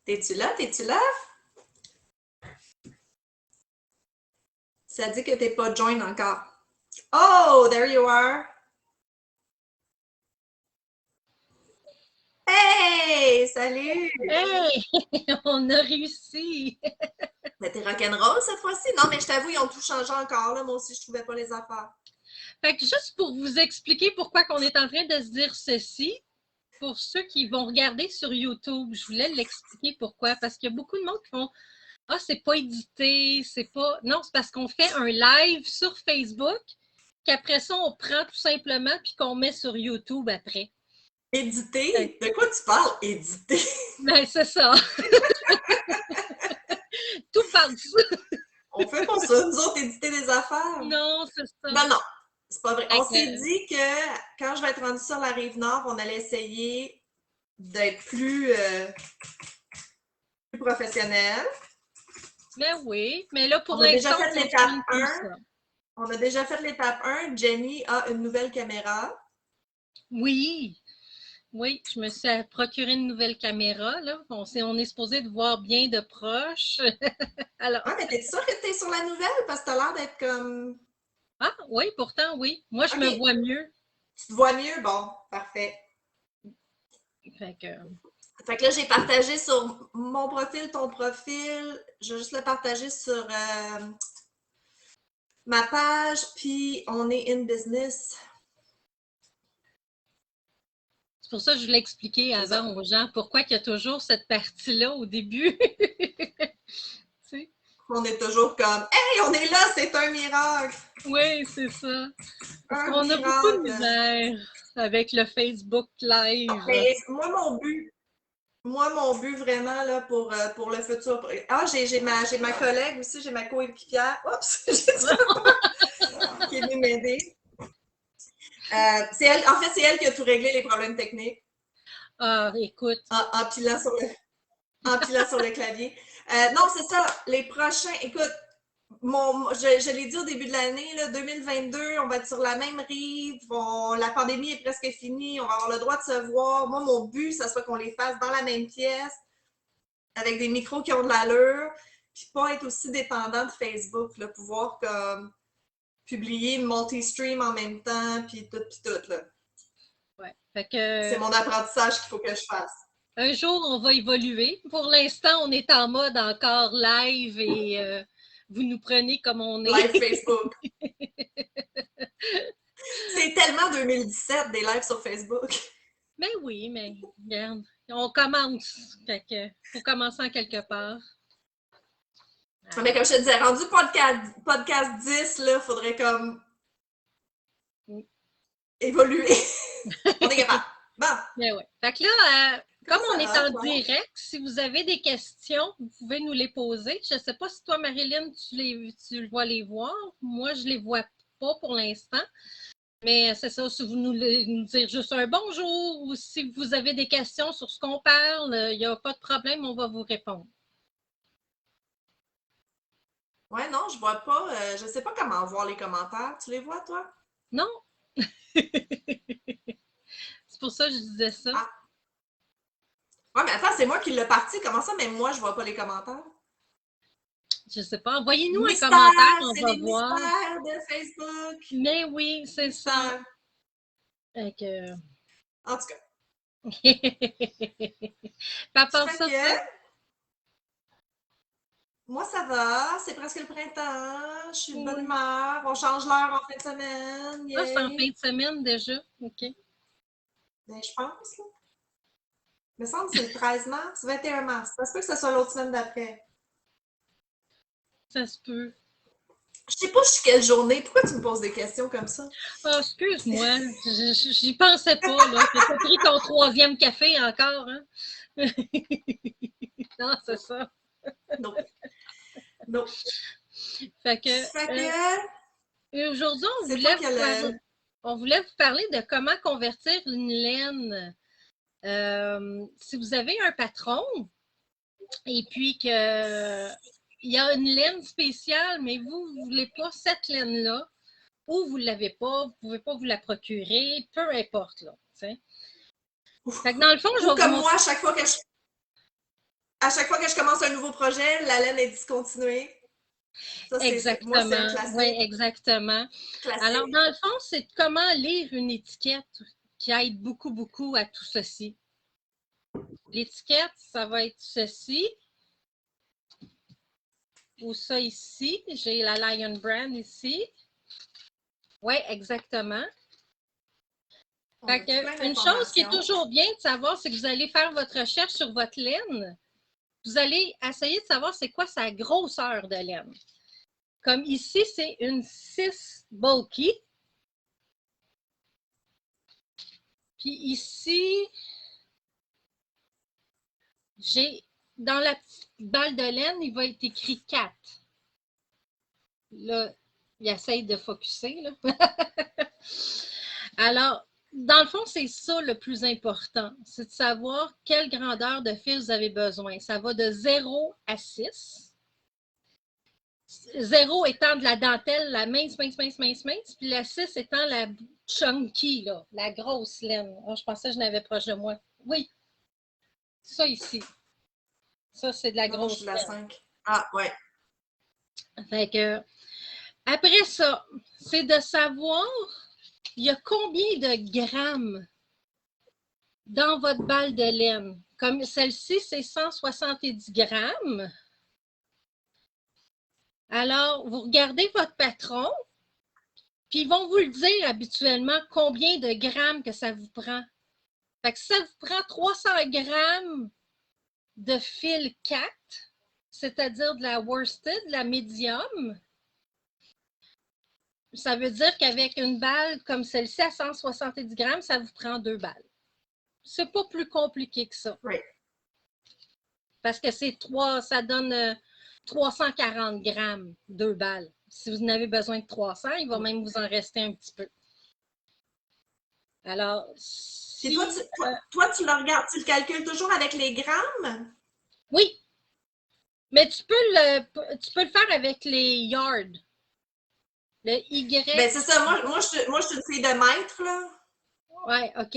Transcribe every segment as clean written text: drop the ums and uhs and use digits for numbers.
T'es-tu là? T'es-tu là? Ça dit que t'es pas join encore. Oh, there you are. Hey, salut! Hey! On a réussi! Mais t'es rock'n'roll cette fois-ci? Non, mais je t'avoue, ils ont tout changé encore. Là. Moi aussi, je trouvais pas les affaires. Fait que juste pour vous expliquer pourquoi on est en train de se dire ceci, pour ceux qui vont regarder sur YouTube, je voulais l'expliquer pourquoi. Parce qu'il y a beaucoup de monde qui font Ah, c'est pas édité, c'est pas. Non, c'est parce qu'on fait un live sur Facebook, qu'après ça, on prend tout simplement puis qu'on met sur YouTube après. Édité? De quoi tu parles? Édité? Ben, c'est ça. Tout par-dessus. On fait pas ça, nous autres, éditer des affaires. Non, c'est ça. Non, non, c'est pas vrai. Fait On que, s'est dit que quand je vais être rendue sur la Rive-Nord, on allait essayer d'être plus professionnel. mais oui, mais là, pour On a déjà l'instant, fait on l'étape continue comme 1. ça. On a déjà fait l'étape 1. Jenny a une nouvelle caméra. Oui, oui, je me suis procuré une nouvelle caméra. Là. On est supposé de voir bien de proche. Alors, Ah, mais t'es sûre que t'es sur la nouvelle? Parce que t'as l'air d'être comme... ah oui, pourtant, oui. Moi, je OK, me vois mieux. tu te vois mieux? Bon, parfait. Fait que, Fait que là, j'ai partagé sur mon profil, ton profil. Je vais juste le partager sur ma page, puis on est in business. c'est pour ça que je voulais expliquer avant aux gens pourquoi il y a toujours cette partie-là au début. Tu sais? On est toujours comme Hey, on est là, c'est un miracle! Oui, c'est ça. Parce Un qu'on a beaucoup de miracle! misère avec le Facebook Live. Mais mon but vraiment là, pour le futur. Ah, j'ai ma collègue aussi, j'ai ma coéquipière. Oups, qui est venue m'aider. En fait, c'est elle qui a tout réglé les problèmes techniques Ah, écoute. en pilant sur le clavier. Non, c'est ça. Les prochains, écoute, je l'ai dit au début de l'année, 2022, on va être sur la même rive, la pandémie est presque finie, on va avoir le droit de se voir. Moi, mon but, ça soit qu'on les fasse dans la même pièce, avec des micros qui ont de l'allure, puis pas être aussi dépendant de Facebook, là, pouvoir comme publier multi-stream en même temps, puis tout, là. Ouais. Fait que, C'est mon apprentissage qu'il faut que je fasse. un jour, on va évoluer. Pour l'instant, on est en mode encore live et vous nous prenez comme on est. Live Facebook. C'est tellement 2017 des lives sur Facebook. Mais oui, mais regarde, on commence. Fait que faut commencer en quelque part. Mais comme je te disais, rendu podcast 10, là, faudrait comme évoluer. On est capable. Bon. Mais ouais. Fait que là, comme on est en toi? direct, si vous avez des questions, vous pouvez nous les poser. Je ne sais pas si toi, Marilyn, tu vas les voir. Moi, je ne les vois pas pour l'instant. Mais c'est ça, si vous nous dire juste un bonjour ou si vous avez des questions sur ce qu'on parle, il n'y a pas de problème, on va vous répondre. Ouais, non, je vois pas. Je sais pas comment voir les commentaires. Tu les vois, toi? Non? C'est pour ça que je disais ça. Ah. Ouais, mais attends, c'est moi qui l'ai parti. Comment ça, même moi, je vois pas les commentaires? Je sais pas. Envoyez-nous un Mystère! commentaire, on C'est va les voir. mystères de Facebook! Mais oui, c'est ça. Mystère. Fait que... En tout cas. À part Fait ça, que, toi? moi, ça va. C'est presque le printemps. Je suis de bonne Oui. humeur. On change l'heure en fin de semaine. Ah, c'est en fin Yay! de semaine déjà. OK. Ben, je pense, là. Il me semble que c'est le 13 mars, 21 mars. Ça se peut que ce soit l'autre semaine d'après. Ça se peut. Je sais pas je suis quelle journée. Pourquoi tu me poses des questions comme ça? Ah, excuse-moi. J'y pensais pas, là. T'as pris ton troisième café encore, hein? Non, c'est ça. Non. Non. Fait Fait que que aujourd'hui, c'est toi qui as le. on voulait vous parler de comment convertir une laine. Si vous avez un patron et puis que il y a une laine spéciale, mais vous ne voulez pas cette laine-là, ou vous ne l'avez pas, vous ne pouvez pas vous la procurer, peu importe. Là, fait que dans le fond, je Ou vais vous comme moi, montrer. à chaque fois que je. à chaque fois que je commence un nouveau projet, la laine est discontinuée. Ça, moi, c'est un Exactement. Oui, classique. exactement. Alors, Classique. dans le fond, c'est comment lire une étiquette qui aide beaucoup, beaucoup à tout ceci. L'étiquette, ça va être ceci. Ou ça ici. J'ai la Lion Brand ici. Oui, exactement. Fait que, une chose qui est toujours bien de savoir, c'est que vous allez faire votre recherche sur votre laine. Vous allez essayer de savoir c'est quoi sa grosseur de laine. Comme ici, c'est une 6 bulky. Puis ici, j'ai dans la petite balle de laine, il va être écrit 4. Là, il essaye de focusser. Là. Alors, dans le fond, c'est ça le plus important. C'est de savoir quelle grandeur de fil vous avez besoin. Ça va de 0 à 6. 0 étant de la dentelle, la mince, mince, mince, mince, mince. Puis la 6 étant la chunky, là, la grosse laine. Oh, je pensais que je n'avais proche de moi. Oui, ça ici. Ça, c'est de la Non, je suis grosse de la laine. 5. Ah, ouais. Fait que, après ça, c'est de savoir il y a combien de grammes dans votre balle de laine. Comme celle-ci, c'est 170 grammes. Alors, vous regardez votre patron, puis ils vont vous le dire habituellement combien de grammes que ça vous prend. Fait que si ça vous prend 300 grammes de fil 4, c'est-à-dire de la worsted, de la médium, ça veut dire qu'avec une balle comme celle-ci à 170 grammes, ça vous prend 2 balles. C'est pas plus compliqué que ça. Oui. Parce que ça donne 340 grammes, 2 balles. Si vous en avez besoin de 300, il va même vous en rester un petit peu. Alors, si... toi, tu le regardes, tu le calcules toujours avec les grammes? Oui, mais tu peux le faire avec les yards. Le Y. Ben, c'est ça. Moi, je suis une fille de mètre, là. Ouais, OK.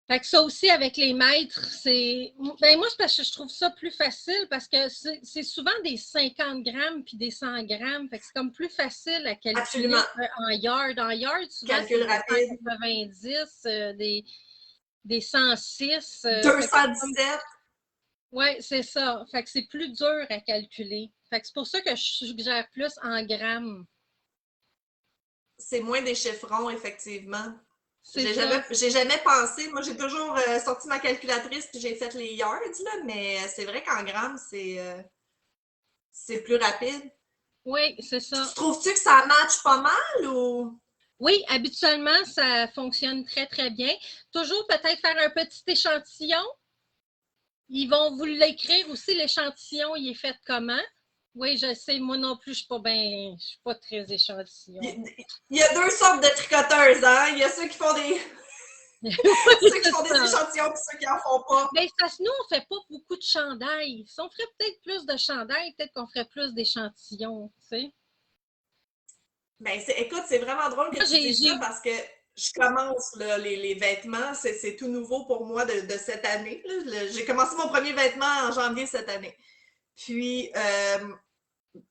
Fait que ça aussi, avec les mètres, c'est. Ben moi, c'est parce que je trouve ça plus facile parce que c'est souvent des 50 grammes puis des 100 grammes. Fait que c'est comme plus facile à calculer en yard. En yard, souvent, c'est des rapide. 190, des 106. 217. Oui, c'est ça. Fait que c'est plus dur à calculer. Fait que c'est pour ça que je suggère plus en grammes. C'est moins des chiffrons, effectivement. C'est j'ai jamais pensé. Moi, j'ai toujours sorti ma calculatrice puis j'ai fait les yards, là, mais c'est vrai qu'en grammes, c'est plus rapide. Oui, c'est ça. Trouves-tu que ça matche pas mal ou? Oui, habituellement, ça fonctionne très, très bien. Toujours peut-être faire un petit échantillon. Ils vont vous l'écrire aussi, l'échantillon, il est fait comment? Oui, je sais, moi non plus, je suis pas très échantillon. Il y a 2 sortes de tricoteuses, hein? Il y a ceux qui font des. Ceux qui font des échantillons et ceux qui en font pas. Mais nous, on fait pas beaucoup de chandails. Si on ferait peut-être plus de chandails, peut-être qu'on ferait plus d'échantillons, tu sais. Ben, écoute, c'est vraiment drôle que tu dises ça parce que je commence là, les vêtements, c'est tout nouveau pour moi de cette année. J'ai commencé mon premier vêtement en janvier cette année. Puis,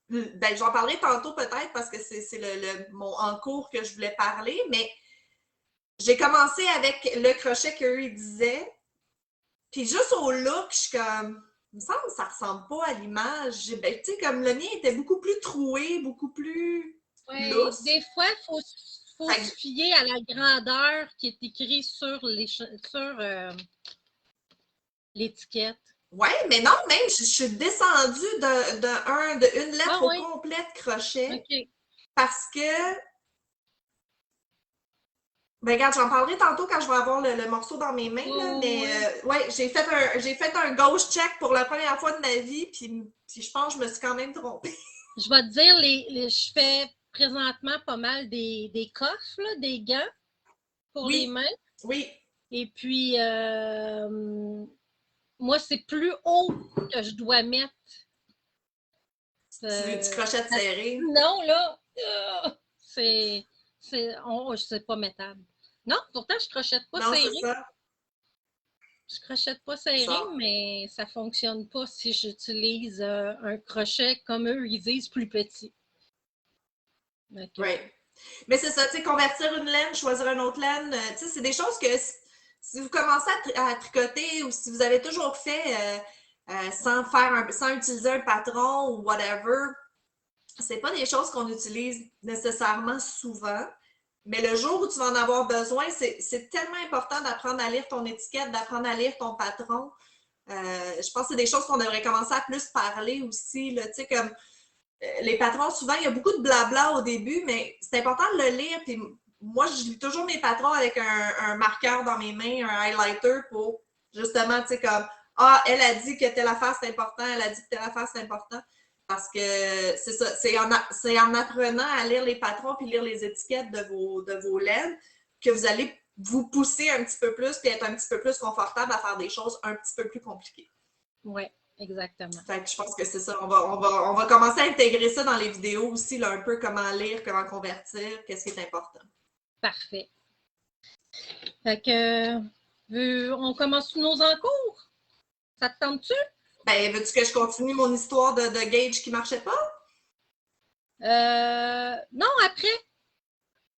ben, j'en parlerai tantôt peut-être parce que c'est mon en cours que je voulais parler, mais j'ai commencé avec le crochet qu'eux ils disaient. Puis juste au look, je suis comme, il me semble que ça ressemble pas à l'image. Ben, tu sais, comme le mien était beaucoup plus troué, beaucoup plus Oui, lousse. des fois, il faut se fier à la grandeur qui est écrite sur l'étiquette. Oui, mais non, même, je suis descendue d'une lettre au complet de crochet. Okay. Parce que, ben regarde, j'en parlerai tantôt quand je vais avoir le morceau dans mes mains, là, mais ouais, j'ai fait un ghost check pour la première fois de ma vie, puis je pense que je me suis quand même trompée. Je vais te dire, je fais présentement pas mal des coffres, là, des gants pour les mains. Oui. Et puis, moi, c'est plus haut que je dois mettre. Du crochet serré. Non, là, c'est pas mettable. Non, pourtant, je crochette pas non, serré. c'est ça. Je crochette pas serré, Ça. mais ça fonctionne pas si j'utilise un crochet comme eux, ils disent plus petit. Donc, Right. Mais c'est ça, tu sais, convertir une laine, choisir une autre laine, tu sais, c'est des choses que si vous commencez à tricoter ou si vous avez toujours fait sans utiliser un patron ou whatever, c'est pas des choses qu'on utilise nécessairement souvent. Mais le jour où tu vas en avoir besoin, c'est tellement important d'apprendre à lire ton étiquette, d'apprendre à lire ton patron. Je pense que c'est des choses qu'on devrait commencer à plus parler aussi. Là, tu sais, comme les patrons, souvent, il y a beaucoup de blabla au début, mais c'est important de le lire. Puis moi, je lis toujours mes patrons avec un marqueur dans mes mains, un highlighter pour justement, tu sais, comme ah, elle a dit que telle affaire c'est important, elle a dit que telle affaire c'est important. Parce que c'est ça, c'est en apprenant à lire les patrons puis lire les étiquettes de vos laines que vous allez vous pousser un petit peu plus puis être un petit peu plus confortable à faire des choses un petit peu plus compliquées. oui, exactement. Fait que je pense que c'est ça. On va commencer à intégrer ça dans les vidéos aussi, là, un peu comment lire, comment convertir, qu'est-ce qui est important. Parfait. Fait que, on commence nos encours? Ça te tente-tu? Ben, veux-tu que je continue mon histoire de Gage qui marchait pas? Non, après.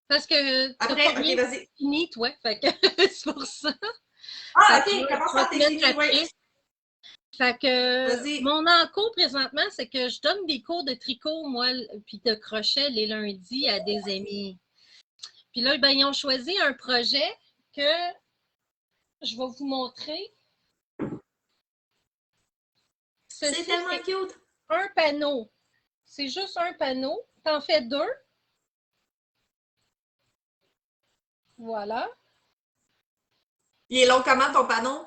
Parce que t'as Après, pas ok, rien vas-y. fini, toi. Fait que c'est pour ça. Ah, Fait que ok, comment je vais ça te t'es mettre fini? Oui. après. Fait que Vas-y. mon encours présentement, c'est que je donne des cours de tricot, moi, puis de crochet les lundis à des amis. Puis là, ben, ils ont choisi un projet que je vais vous montrer. C'est Ceci, tellement c'est cute. un panneau. C'est juste un panneau. T'en fais deux. Voilà. Il est long comment ton panneau?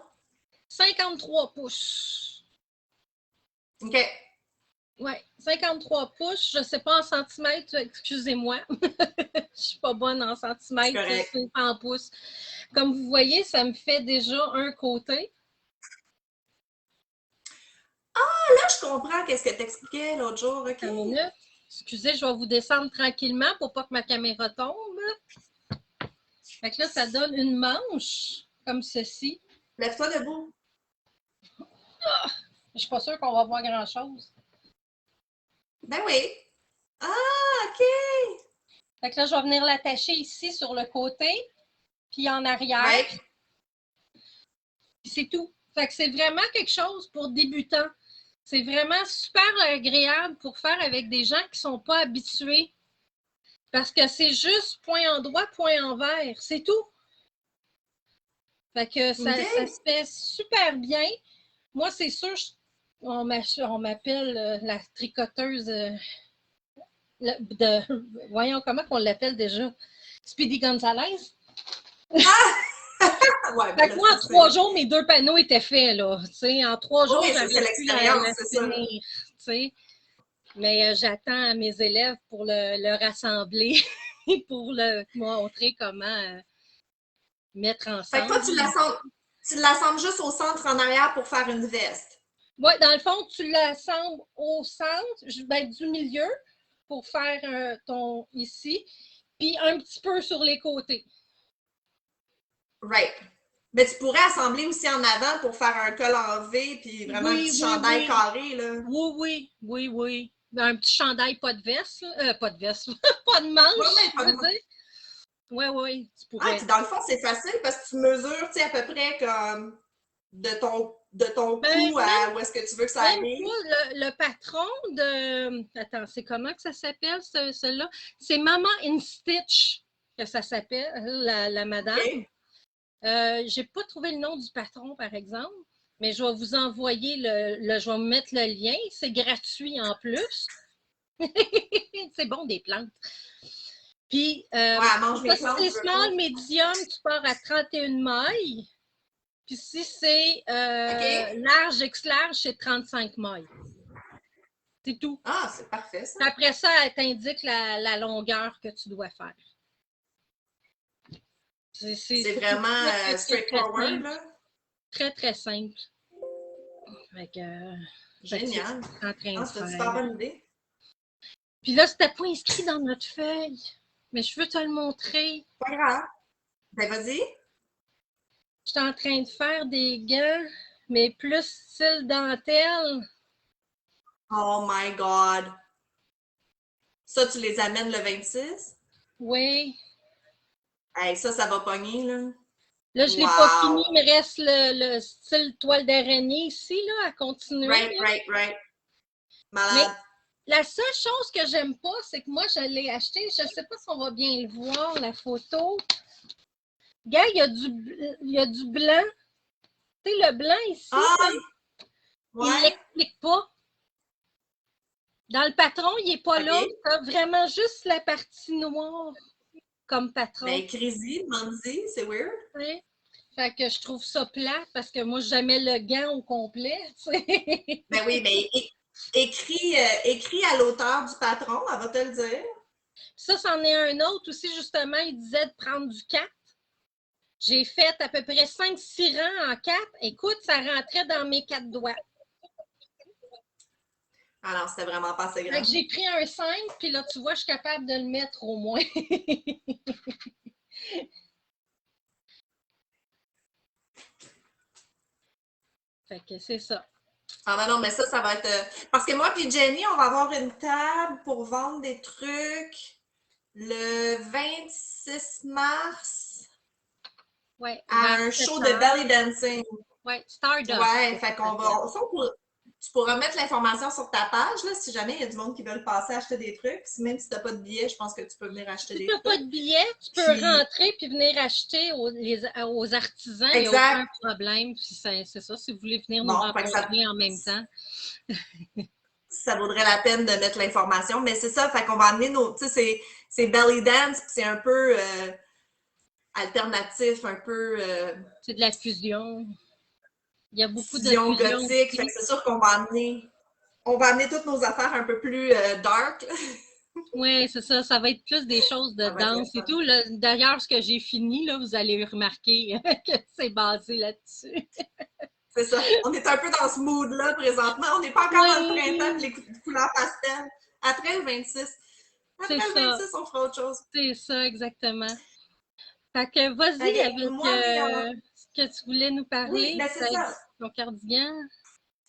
53 pouces. OK. Oui, 53 pouces. Je ne sais pas en centimètres, excusez-moi. Je ne suis pas bonne en C'est centimètres, correct. c'est en pouces. Comme vous voyez, ça me fait déjà un côté. Là, je comprends qu'est-ce que t'expliquais l'autre jour. OK. Une minute. Excusez, je vais vous descendre tranquillement pour pas que ma caméra tombe. Fait que là, ça donne une manche comme ceci. Lève-toi debout. Je suis pas sûre qu'on va voir grand-chose. Ben oui. Ah, OK. Fait que là, je vais venir l'attacher ici sur le côté, puis en arrière. Ouais. Puis c'est tout. Fait que c'est vraiment quelque chose pour débutants. C'est vraiment super agréable pour faire avec des gens qui ne sont pas habitués. Parce que c'est juste point endroit, point envers. C'est tout. Fait que ça, OK. ça se fait super bien. Moi, c'est sûr, on m'appelle la tricoteuse voyons comment on l'appelle déjà. Speedy Gonzalez. Ouais, ben Fait là, que moi, en 3 jours, mes 2 panneaux étaient faits, là. T'sais, en 3 jours, oui, c'est j'avais pu l'expérience, la c'est ça. finir. T'sais. Mais j'attends mes élèves pour le rassembler et pour le montrer comment mettre Fait que toi, ensemble. tu l'assembles juste au centre en arrière pour faire une veste. Oui, dans le fond, tu l'assembles au centre, ben, du milieu pour faire ton ici, puis un petit peu sur les côtés. Right. Mais tu pourrais assembler aussi en avant pour faire un col en V puis vraiment un Oui, petit oui, chandail oui. carré, là. Oui, oui, oui, oui. Un petit chandail, pas de veste, pas de veste, pas de Ouais, manche, mais je pas veux de... dire. Oui, oui, tu Ah, pourrais. puis dans le fond, c'est facile parce que tu mesures, tu sais, à peu près comme de ton Ben, cou à où est-ce que tu veux que ça même arrive. pas le patron de. Attends, c'est comment que ça s'appelle, celui-là? C'est Maman in Stitch que ça s'appelle, la madame. OK. J'ai pas trouvé le nom du patron, par exemple, mais je vais vous envoyer je vais vous mettre le lien. C'est gratuit en plus. C'est bon, des plantes. Puis, Ouais, elle mange ça, mes si plantes, c'est je veux pas. small, medium, tu pars à 31 mailles. Puis si c'est OK. large, X-large, c'est 35 mailles. C'est tout. Ah, c'est parfait, ça. Puis après ça, elle t'indique la longueur que tu dois faire. C'est C'est vraiment très, très, très straightforward, simple. là. Très, très simple. Fait que, c'est Génial. en train Ah, de c'est une super faire. bonne idée. Puis là, c'était pas inscrit dans notre feuille. Mais je veux te le montrer. Pas grave. Ben, vas-y. Je suis en train de faire des gants, mais plus style dentelle. Oh my God! Ça, tu les amènes le 26? Oui. Hey, ça va pogner, là. Là, je ne l'ai pas fini. Wow! Il me reste le style toile d'araignée ici, là, à continuer. Là. Right. Mais Malade. la seule chose que j'aime pas, c'est que moi, je l'ai acheté. Je ne sais pas si on va bien le voir, la photo. Gars, il y a du blanc. Tu sais, le blanc ici, Ah! là, il ne Ouais? l'explique pas. Dans le patron, il n'est pas là. OK. Tu as vraiment juste la partie noire comme patron. Ben, écris-y, demande-y, c'est weird. T'sais. Fait que je trouve ça plate parce que moi, jamais le gant au complet. T'sais. Ben oui, mais écris à l'auteur du patron, elle va te le dire. Ça, c'en est un autre aussi, justement. Il disait de prendre du 4. J'ai fait à peu près 5-6 rangs en 4. Écoute, ça rentrait dans mes 4 doigts. Alors, c'était vraiment pas assez grand. J'ai pris un 5, puis là, tu vois, je suis capable de le mettre au moins. Fait que c'est ça. Ah ben non, mais ça va être... Parce que moi puis Jenny, on va avoir une table pour vendre des trucs le 26 mars Ouais, à vers un 7 show de heures. belly dancing. Ouais, Stardust. Ouais, fait qu'on va... Tu pourras mettre l'information sur ta page, là, si jamais il y a du monde qui veut passer acheter des trucs. Même si tu n'as pas de billet, je pense que tu peux venir acheter Si des tu n'as pas trucs. de billet, tu peux rentrer puis venir acheter aux artisans. Il n'y a aucun problème. C'est ça, si vous voulez venir nous rencontrer en même temps. Ça vaudrait la peine de mettre l'information. Mais c'est ça, fait qu'on va amener nos... Tu sais, c'est belly dance, c'est un peu alternatif, un peu... C'est de la fusion. Il y a beaucoup de fusion fusion gothique. aussi. Fait que c'est sûr qu'on va amener toutes nos affaires un peu plus dark. Oui, c'est ça. Ça va être plus des choses de danse et tout. D'ailleurs, ce que j'ai fini, là, vous allez remarquer que c'est basé là-dessus. C'est ça. On est un peu dans ce mood-là présentement. On n'est pas encore dans le printemps et les couleurs pastel. Après le 26. Après le 26, on fera autre chose. C'est ça, exactement. Fait que vas-y avec ce que tu voulais nous parler. Oui, ben c'est ça. Ton cardigan.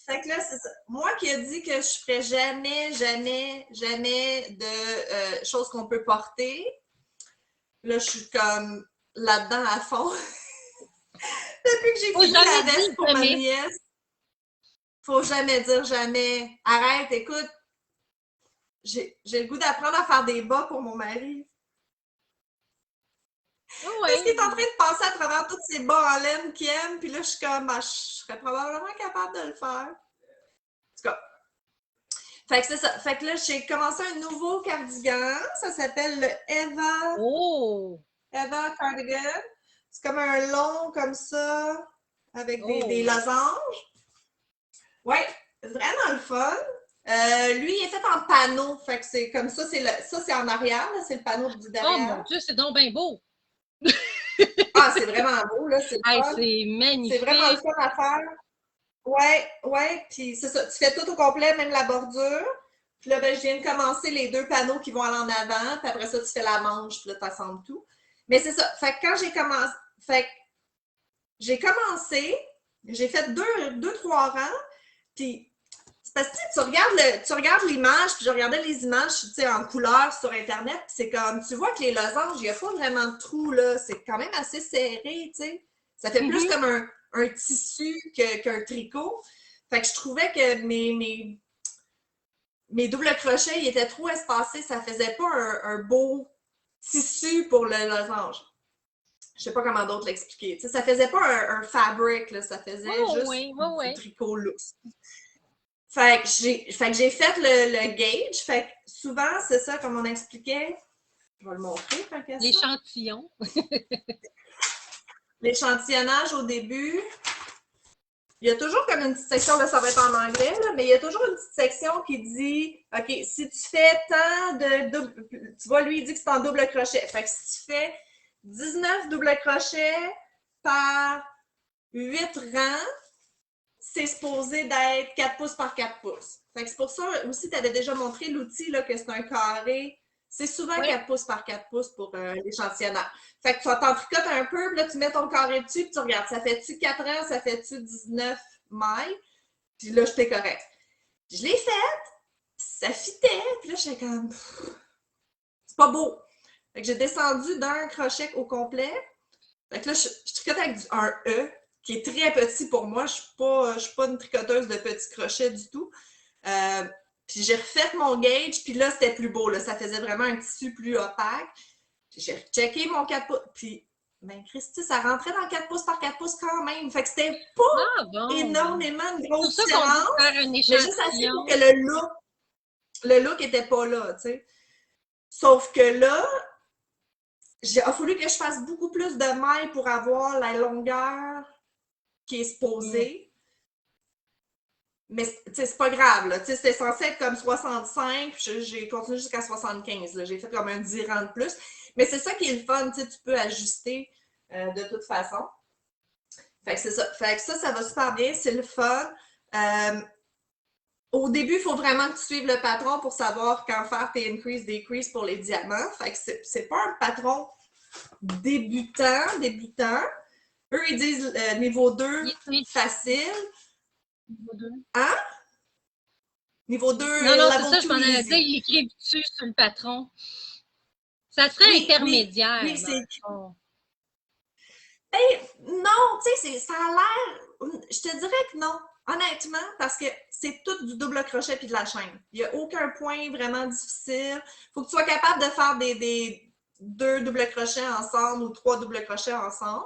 Fait que là, c'est ça. Moi qui ai dit que je ferais jamais de choses qu'on peut porter, là, je suis comme là-dedans à fond. Depuis que j'ai fini la veste pour ma nièce, faut jamais dire jamais. Arrête, écoute, j'ai le goût d'apprendre à faire des bas pour mon mari. Parce qu'il est en train de passer à travers tous ces bas en laine qu'il aime, puis là, je suis comme, je serais probablement capable de le faire. En tout cas. Fait que c'est ça. Fait que là, j'ai commencé un nouveau cardigan. Ça s'appelle le Eva. Oh! Eva Cardigan. C'est comme un long comme ça, avec des losanges. Ouais, vraiment le fun. Lui, il est fait en panneau. Fait que c'est comme ça, c'est en arrière, c'est le panneau du derrière. Oh mon Dieu, c'est donc bien beau! Ah, c'est vraiment beau, là. C'est magnifique. C'est vraiment le fun à faire. Ouais. Puis c'est ça. Tu fais tout au complet, même la bordure. Puis là, ben, je viens de commencer les 2 panneaux qui vont aller en avant. Puis après ça, tu fais la manche. Puis là, tu assembles tout. Mais c'est ça. Fait que quand j'ai commencé, j'ai fait 2-3 rangs. Puis c'est parce que tu regardes l'image, puis je regardais les images en couleur sur Internet, puis c'est comme, tu vois que les losanges, il n'y a pas vraiment de trous, là. C'est quand même assez serré, tu sais. Ça fait plus comme un tissu qu'un tricot. Fait que je trouvais que mes doubles crochets, ils étaient trop espacés. Ça faisait pas un beau tissu pour le losange. Je sais pas comment d'autre l'expliquer. Ça faisait pas un fabric, là. Ça faisait juste du tricot loose. Fait que j'ai fait le gauge. Fait que souvent, c'est ça, comme on expliquait. Je vais le montrer. L'échantillon. L'échantillonnage au début. Il y a toujours comme une petite section, là, ça va être en anglais, là, mais il y a toujours une petite section qui dit, OK, si tu fais tant de double, tu vois, lui, il dit que c'est en double crochet. Fait que si tu fais 19 double crochets par 8 rangs, c'est supposé d'être 4 pouces par 4 pouces. Fait que c'est pour ça aussi, tu avais déjà montré l'outil, là, que c'est un carré C'est souvent Oui. 4 pouces par 4 pouces pour l'échantillonnage. Fait que tu t'en tricotes un peu, puis là, tu mets ton carré dessus, puis tu regardes, ça fait-tu 4 ans, ça fait-tu 19 mailles? Puis là, j'étais correct. Je l'ai fait, ça fitait, puis là, j'étais comme, c'est pas beau. Fait que j'ai descendu d'un crochet au complet. Fait que là, je tricote avec un E, qui est très petit pour moi. Je suis pas une tricoteuse de petits crochets du tout. Puis j'ai refait mon gauge, puis là, c'était plus beau. Là. Ça faisait vraiment un tissu plus opaque. J'ai rechecké mon 4 pouces. Puis, ben, Christy, ça rentrait dans 4 pouces par 4 pouces quand même. Fait que c'était Ah bon! énormément de C'est pour grosse ça qu'on dit différence, faire un mais juste assez pour échantillon. que le look était pas là, tu sais. Sauf que là, il a fallu que je fasse beaucoup plus de mailles pour avoir la longueur qui est supposée. Mais c'est pas grave, là. C'était censé être comme 65, j'ai continué jusqu'à 75. Là. J'ai fait comme un 10 rangs de plus. Mais c'est ça qui est le fun, tu peux ajuster de toute façon. Fait que c'est ça. Fait que ça va super bien, c'est le fun. Au début, il faut vraiment que tu suives le patron pour savoir quand faire tes increase, decrease pour les diamants. Fait que c'est pas un patron débutant. Eux, ils disent niveau 2, facile. Niveau 2. Hein? Niveau 2, Non, c'est level ça, je 2 m'en allais dire, easy. il écrit dessus sur le patron. Ça serait Oui, intermédiaire. oui, c'est. Oh. Ben, non, tu sais, ça a l'air. Je te dirais que non, honnêtement, parce que c'est tout du double crochet puis de la chaîne. Il n'y a aucun point vraiment difficile. Il faut que tu sois capable de faire des 2 doubles crochets ensemble ou 3 doubles crochets ensemble.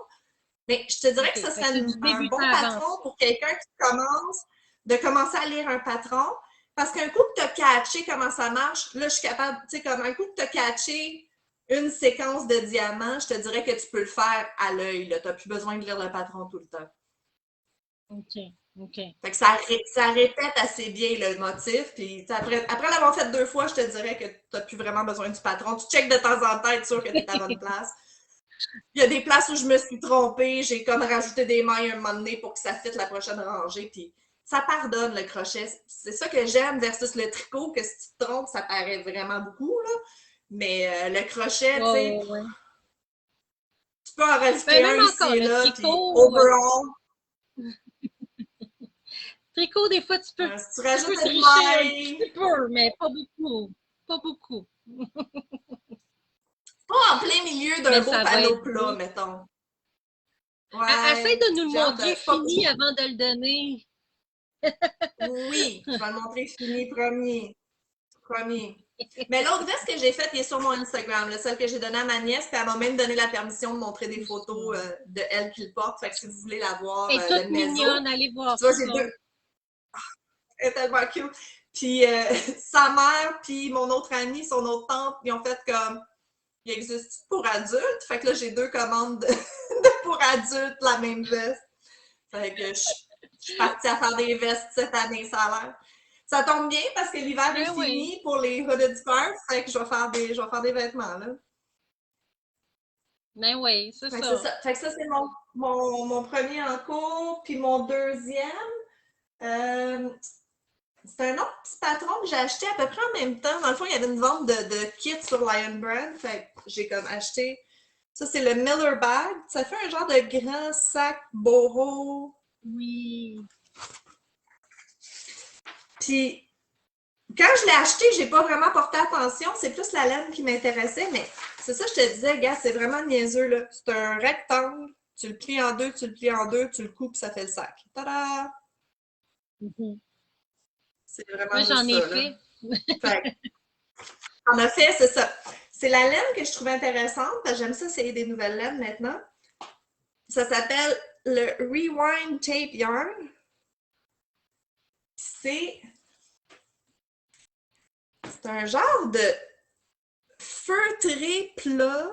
Mais je te dirais que OK. ce Fait que serait c'est du un débutant bon patron avancé. pour quelqu'un qui commence, de commencer à lire un patron. Parce qu'un coup que tu as catché comment ça marche, là, je suis capable, tu sais, comme un coup que tu as catché une séquence de diamants, je te dirais que tu peux le faire à l'œil. Tu n'as plus besoin de lire le patron tout le temps. OK. OK. Fait que ça répète assez bien le motif. Puis après l'avoir fait 2 fois, je te dirais que tu n'as plus vraiment besoin du patron. Tu checkes de temps en temps, être sûr que tu es à la bonne place. Il y a des places où je me suis trompée, j'ai comme rajouté des mailles un moment donné pour que ça fitte la prochaine rangée, puis ça pardonne le crochet. C'est ça que j'aime versus le tricot, que si tu te trompes, ça paraît vraiment beaucoup, là. Mais le crochet, tu sais, Oh, ouais. tu peux en Ben, rajouter un même ici encore, et le là, puis tricot, overall, tricot, des fois, si tu tu peux rajoutes une tricher un maille, petit peu, mais pas beaucoup. Pas beaucoup. pas en plein milieu d'un Mais beau ça va panneau être plat, beau. mettons. Essaye Ouais, de nous le j'ai hâte montrer de... Pas... fini avant de le donner. Oui, je vais le montrer fini premier. Promis. Mais l'autre veste que j'ai faite, il est sur mon Instagram, là, celle que j'ai donnée à ma nièce, puis elle m'a même donné la permission de montrer des photos de elle qui le porte. Fait que si vous voulez la voir, Elle est le toute mezzo. mignonne, allez Puis voir tu vois, ça. j'ai deux. Elle est tellement cute. Puis sa mère, puis mon autre amie, son autre tante, ils ont fait comme. Il existe pour adultes. Fait que là, j'ai 2 commandes de pour adultes, la même veste. Fait que je suis partie à faire des vestes cette année, ça a l'air. Ça tombe bien parce que l'hiver est Ben oui. fini pour les hooded scarves. Fait que je vais faire des vêtements, là. Ben oui, c'est Fait que c'est ça. ça. Fait que ça, c'est mon premier en cours. Puis mon deuxième, euh, c'est un autre petit patron que j'ai acheté à peu près en même temps. Dans le fond, il y avait une vente de kits sur Lion Brand. Fait que j'ai comme acheté. Ça, c'est le Miller Bag. Ça fait un genre de grand sac boho. Oui. Puis quand je l'ai acheté, j'ai pas vraiment porté attention. C'est plus la laine qui m'intéressait, mais c'est ça que je te disais, gars, c'est vraiment niaiseux, là. C'est un rectangle. Tu le plies en deux, tu le plies en deux, tu le coupes, ça fait le sac. Tada! Mhm. C'est Moi, vraiment j'en juste ai ça, là. fait. Fait en effet, c'est ça. C'est la laine que je trouve intéressante, parce que j'aime ça, c'est des nouvelles laines maintenant. Ça s'appelle le Rewind Tape Yarn. C'est un genre de feutré plat.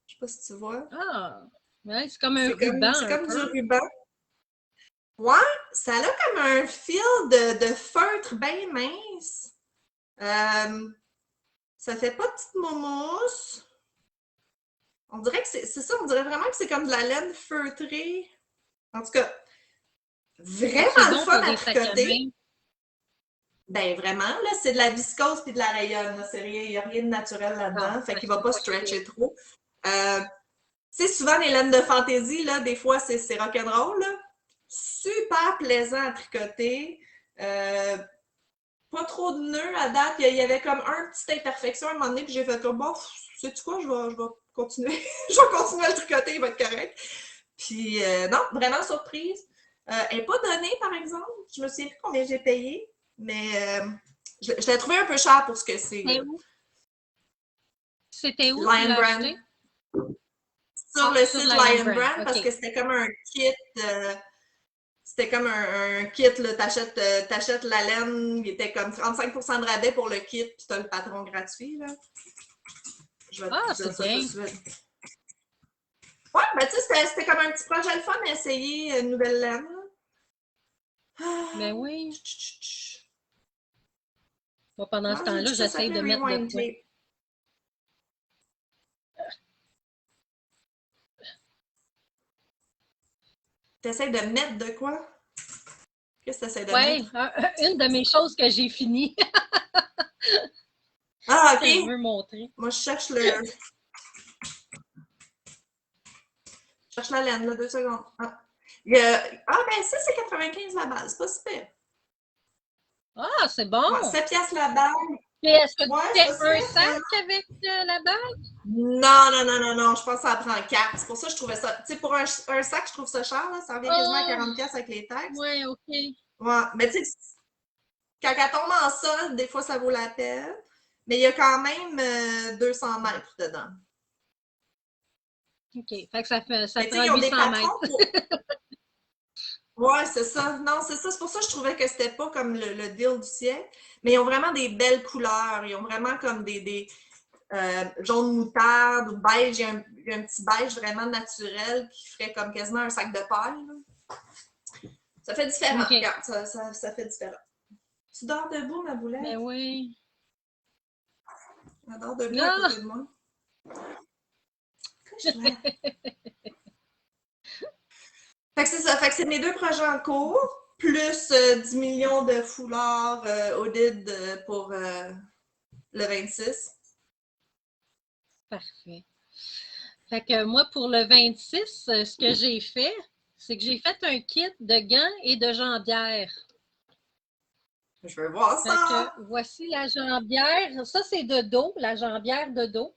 Je sais pas si tu vois. Ah, ouais, c'est comme un ruban C'est un comme du peu. ruban. Ouais, ça a comme un fil de feutre bien mince. Ça fait pas de petite mousse. On dirait que c'est ça, on dirait vraiment que c'est comme de la laine feutrée. En tout cas, Fait que c'est vraiment le bon fun pour à des sacs à tricoter. main. Ben vraiment, là, c'est de la viscose puis de la rayonne. C'est rien, il n'y a rien de naturel Ah, là-dedans. Fait ben, qu'il c'est va pas pas pire. stretcher trop. Tu sais, souvent les laines de fantaisie, là, des fois, c'est rock'n'roll, là. Super plaisant à tricoter. Euh, Pas trop de nœuds à date. Il y avait comme un petite imperfection à un moment donné, puis j'ai fait comme, bon, sais-tu quoi, je vais continuer. Je vais continuer à le tricoter, il va être correct. Puis, non, vraiment surprise. Elle n'est pas donnée, par exemple. Je me souviens plus combien j'ai payé, mais je l'ai trouvé un peu cher pour ce que c'est. C'était où? C'était où tu Lion l'as Brand. acheté? Sur Ah, le sur site Lion Lion Brand. Brand, parce OK. que c'était comme un kit. C'était comme un kit, là. T'achètes la laine, il était comme 35% de rabais pour le kit, puis t'as le patron gratuit, là. Je vais te Ah, dire c'est ça tout de bien. suite. Ouais, ben tu sais, c'était comme un petit projet le fun d'essayer une nouvelle laine. Ben Ah, oui. tch, tch, tch. Moi, pendant ce Ah, j'ai dit temps-là, que ça j'essaye s'appelait de mettre de Rewind quoi. Tape. T'essayes de mettre de quoi? Qu'est-ce que t'essayes de Ouais, mettre? une de mes choses que j'ai finies, Ah, que je ok. veux montrer. Moi, je cherche la laine, là, 2 secondes. Ah, ben ça, c'est 95 la base. C'est pas super. Ah, c'est Ouais, bon! 7 piastres la base. Et est-ce que tu Ouais, c'est fais pas un super, sac finalement. avec la bague? Non, non, non, non, non. Je pense que ça en prend 4. C'est pour ça que je trouvais ça. Tu sais, pour un sac, je trouve ça cher, là. Ça revient quasiment à Oh, 40 piastres avec les taxes. ouais, OK. Ouais, mais tu sais, quand elle tombe en solde, des fois, ça vaut la peine. Mais il y a quand même 200 mètres dedans. OK. Fait que ça Mais tu sais, prend ils ont des 800 mètres. patrons pour. Ouais, c'est ça. Non, c'est ça. C'est pour ça que je trouvais que c'était pas comme le deal du siècle. Mais ils ont vraiment des belles couleurs. Ils ont vraiment comme des jaune moutarde ou beige. Il y a un petit beige vraiment naturel qui ferait comme quasiment un sac de paille, là. Ça fait différent. OK. Regarde, ça fait différent. Tu dors debout, ma Ben boulette? oui. Elle dort debout à Non! côté de moi. Couche-toi. Fait que c'est ça. Fait que c'est mes 2 projets en cours, plus 10 millions de foulards Odid pour le 26. Parfait. Fait que moi, pour le 26, ce que j'ai fait, c'est que j'ai fait un kit de gants et de jambières. Je veux voir Fait que ça! voici la jambière. Ça, c'est de dos, la jambière de dos.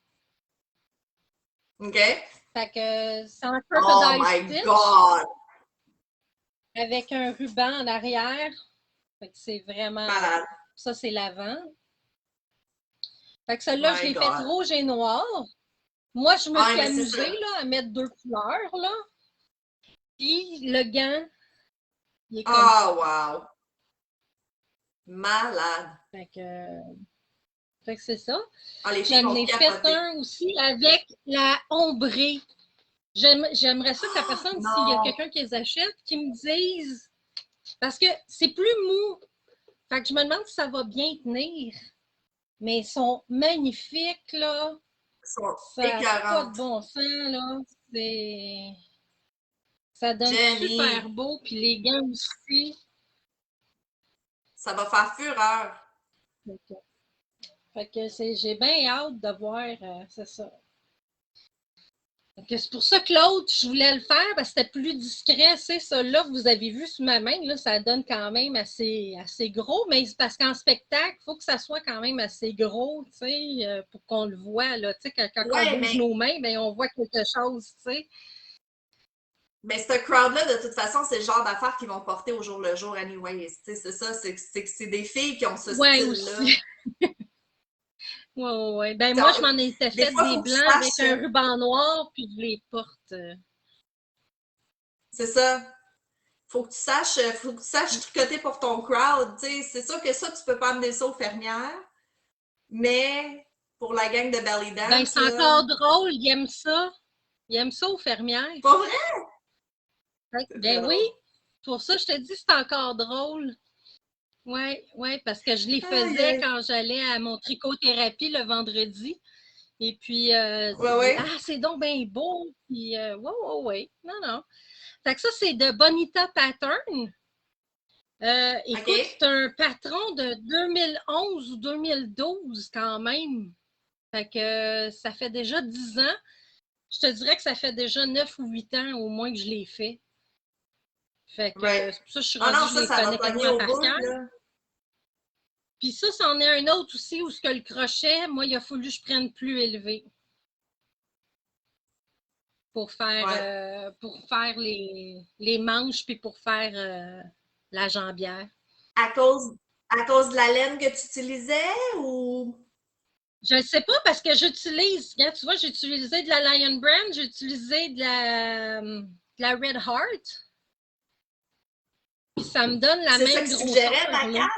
OK? Fait que c'est un Oh crocodile my stitch God! avec un ruban en arrière. Fait que c'est vraiment. Malade. Ça, c'est l'avant. Fait que celle-là, je My l'ai faite God. rouge et noir. Moi, je me Ah, suis mais c'est amusée ça. là, à mettre 2 couleurs. Là. Puis le gant, il est comme ça. Ah, wow. Malade. Fait que, fait que c'est ça. Ah, les filles J'en vont ai fait capoter. un aussi avec la ombrée. J'aimerais ça que la personne, s'il y a Non! quelqu'un qui les achète, qui me dise. Parce que c'est plus mou. Fait que je me demande si ça va bien tenir. Mais ils sont magnifiques, là. Elles sont Ça n'a pas de écœurantes. bon sens, là. C'est... Ça donne super Jenny, beau. Puis les gants aussi. ça va faire fureur. Fait que j'ai bien hâte de voir, c'est ça. C'est pour ça que l'autre, je voulais le faire parce que c'était plus discret. C'est ça là que vous avez vu sous ma main, là, ça donne quand même assez gros, mais c'est parce qu'en spectacle, il faut que ça soit quand même assez gros, tu sais, pour qu'on le voit. Là, quand on Ouais, bouge nos mains, ben, on voit quelque chose, tu sais. mais ce crowd-là, de toute façon, c'est le genre d'affaires qu'ils vont porter au jour le jour anyways. C'est ça, c'est des filles qui ont ce Ouais, style-là. aussi. Ouais. Ben, moi, je m'en étais Des fait fois, il des faut que tu blancs avec saches, un ruban noir, puis je les porte. c'est ça, faut que tu saches tricoter pour ton crowd. C'est sûr que ça, tu peux pas amener ça aux fermières, mais pour la gang de belly Ben, dance, c'est là, encore drôle, ils aiment ça. Ils aiment ça aux fermières. pas vrai? C'est très Ben oui, drôle. pour ça, je te dis, c'est encore drôle. Oui, parce que je les Aïe, faisais aïe. quand j'allais à mon trichothérapie le vendredi. Et puis, Ouais, ouais. c'est donc bien beau. Puis, ouais. Non. Fait que ça, c'est de Bonita Pattern. Écoute, OK. c'est un patron de 2011 ou 2012 quand même. Fait que ça fait déjà 10 ans. Je te dirais que ça fait déjà 9 ou 8 ans au moins que je l'ai fait. Fait que Right. c'est pour ça que je suis Ah rendue, non, je les ça va connais pogner quasiment au par bout, cœur. là. Puis ça, c'en est un autre aussi où ce que le crochet, moi, il a fallu que je prenne plus élevé pour faire les manches puis pour faire la jambière. À cause, à cause de la laine que tu utilisais ou? Je ne sais pas parce que j'utilise, tu vois, j'ai utilisé de la Lion Brand, j'ai utilisé de la Red Heart. Puis ça me donne la C'est ça même que grosseur, suggérait ta là. carte?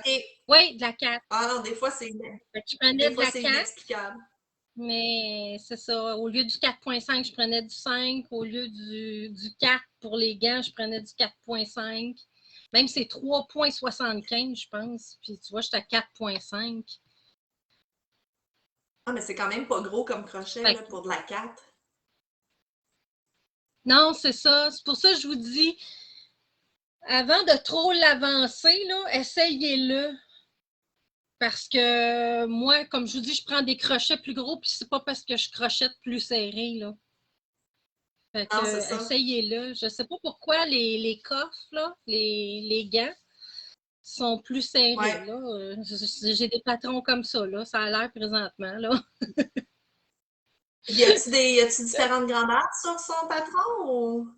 OK. Oui, de la 4. Ah non, Je prenais de la c'est 4, inexplicable. mais c'est ça. Au lieu du 4.5, je prenais du 5. Au lieu du 4 pour les gants, je prenais du 4.5. Même c'est 3.75, je pense. Puis tu vois, j'étais à 4.5. Ah, mais c'est quand même pas gros comme crochet là, pour de la 4. Non, c'est ça. C'est pour ça que je vous dis, avant de trop l'avancer, là, essayez-le. Parce que moi, comme je vous dis, je prends des crochets plus gros, puis c'est pas parce que je crochette plus serré, là. Fait Non, c'est que, ça. essayez-le. Je sais pas pourquoi les coffres, là, les gants, sont plus serrés, Ouais. là. J'ai des patrons comme ça, là. Ça a l'air présentement, là. Y a-tu différentes grandeurs sur son patron ou?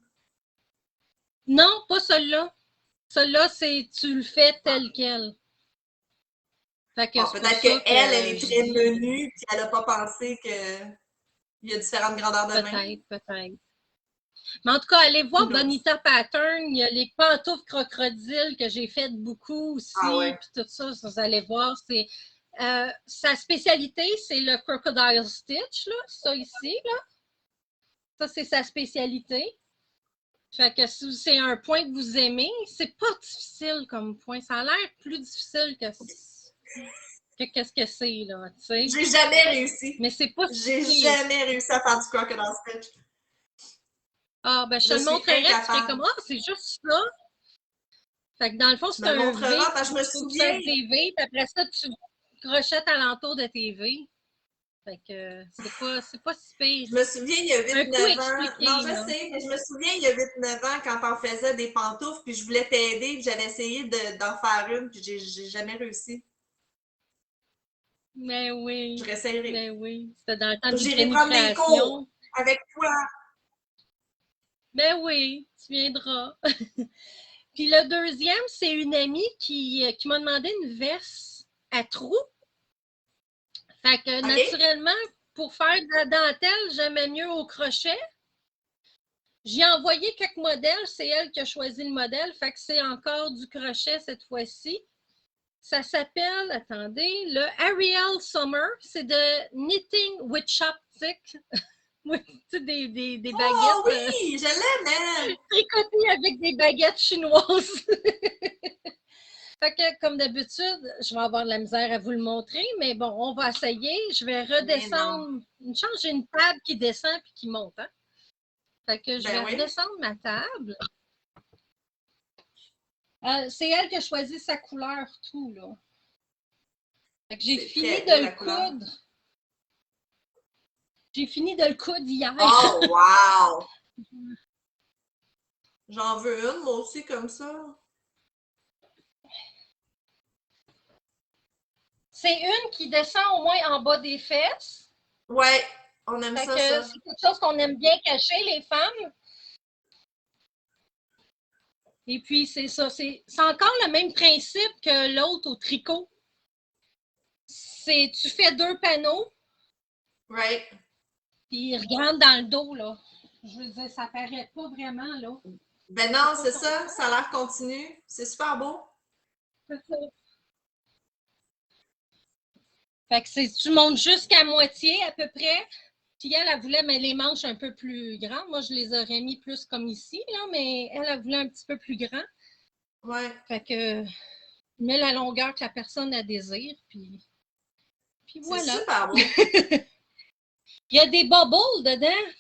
Non, pas celui-là. Celui-là, c'est tu le fais tel quel. Fait que Bon, c'est pour peut-être ça qu'elle, elle que est je très dis menue, puis elle a pas pensé qu'il y a différentes grandeurs de main. peut-être. Mais en tout cas, allez voir Who knows? Bonita Pattern. Il y a les pantoufles crocodiles que j'ai faites beaucoup Ah aussi. ouais. Puis tout ça, vous allez voir. Sa spécialité, c'est le Crocodile Stitch, là, ça ici. Là. Ça, c'est sa spécialité. Fait que si c'est un point que vous aimez, c'est pas difficile comme point. Ça a l'air plus difficile que qu'est-ce que c'est, là, tu sais. J'ai jamais réussi. Mais c'est pas si J'ai pire. jamais réussi à faire du crocodile stitch. Ah, ben, je te Je le suis montrerai, tu ferais comme, incapable. ah, c'est juste ça. Fait que dans le fond, Tu c'est me le un montreras V, parce que je me il faut que tu fasses souviens. des V, puis après ça, tu crochettes alentour de tes V. Fait que c'est pas si pire. Je me souviens il y a Un coup 8-9 ans. Non, expliqué, je là. sais, mais je me souviens il y a 8-9 ans quand on faisait des pantoufles, puis je voulais t'aider, puis j'avais essayé d'en faire une, puis j'ai jamais réussi. Mais Je oui, réessayerai. mais oui. C'était dans le temps des J'irai prendre des cours pénétrations. avec toi. Mais oui, tu viendras. Puis le deuxième, c'est une amie qui m'a demandé une veste à trous. Fait que OK? naturellement, pour faire de la dentelle, j'aimais mieux au crochet. J'ai envoyé quelques modèles, c'est elle qui a choisi le modèle, fait que c'est encore du crochet cette fois-ci. Ça s'appelle, attendez, le Ariel Summer, c'est de Knitting with Chopstick. des Oh baguettes oui, je l'aime, tricotées avec des baguettes chinoises. Fait que, comme d'habitude, je vais avoir de la misère à vous le montrer, mais bon, on va essayer. Je vais mais non. redescendre. Une chance, j'ai une table qui descend et qui monte. Hein? Fait que je Ben vais oui. redescendre ma table. C'est elle qui a choisi sa couleur, tout, là. Fait que j'ai C'est fini très beau de la le couleur. coudre. J'ai fini de le coudre hier. Oh wow! J'en veux une, moi aussi, comme ça. C'est une qui descend au moins en bas des fesses. Ouais, on aime Fait ça, que ça. c'est quelque chose qu'on aime bien cacher, les femmes. Et puis, c'est ça. C'est encore le même principe que l'autre au tricot. Tu fais 2 panneaux, Right. puis ils regardent dans le dos, là. Je veux dire, ça paraît pas vraiment, là. Ben Je sais non, pas c'est si on ça. voit. Ça a l'air continu. C'est super beau. C'est ça. Fait que tu montes jusqu'à moitié, à peu près. Puis elle voulait mais les manches un peu plus grandes. Moi, je les aurais mis plus comme ici, là, mais elle voulait un petit peu plus grand. Ouais. Fait que met la longueur que la personne a désire, puis C'est voilà. super beau. Il y a des bubbles dedans.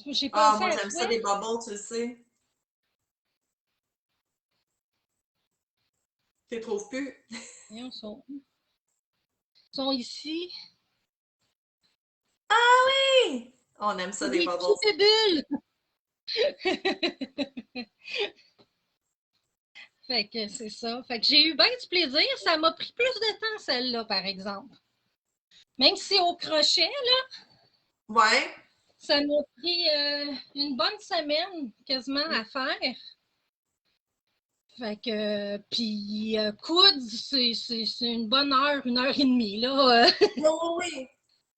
J'ai Ah, pensé moi, à j'aime toi. ça, des bubbles, tu le sais. Tu les trouves plus? Ils sont ici. Oui! On aime ça, des Des bubbles. petits bébules! Fait que c'est ça. Fait que j'ai eu bien du plaisir. Ça m'a pris plus de temps, celle-là, par exemple. Même si au crochet, là, Ouais. ça m'a pris une bonne semaine quasiment à faire. Fait que, puis coudre, c'est une bonne heure, 1 heure et demie, là. Oui, oui, oui.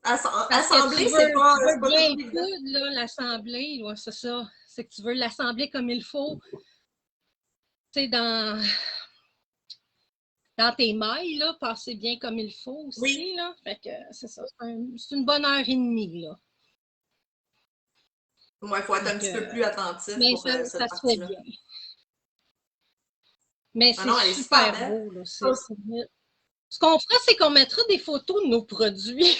Parce que Assembler, tu c'est pas veux bien toujours évident. coudre, là, l'assembler, ouais, c'est ça. C'est que tu veux l'assembler comme il faut, tu sais, dans tes mailles, là, passer bien comme il faut aussi, Oui. là. Fait que c'est ça, c'est une bonne heure et demie, là. Ouais, il faut être un petit peu plus attentif Mais pour ça cette se fait partie-là. bien. Mais Ah c'est non, elle est super super belle. beau, là. Ce qu'on fera, c'est qu'on mettra des photos de nos produits.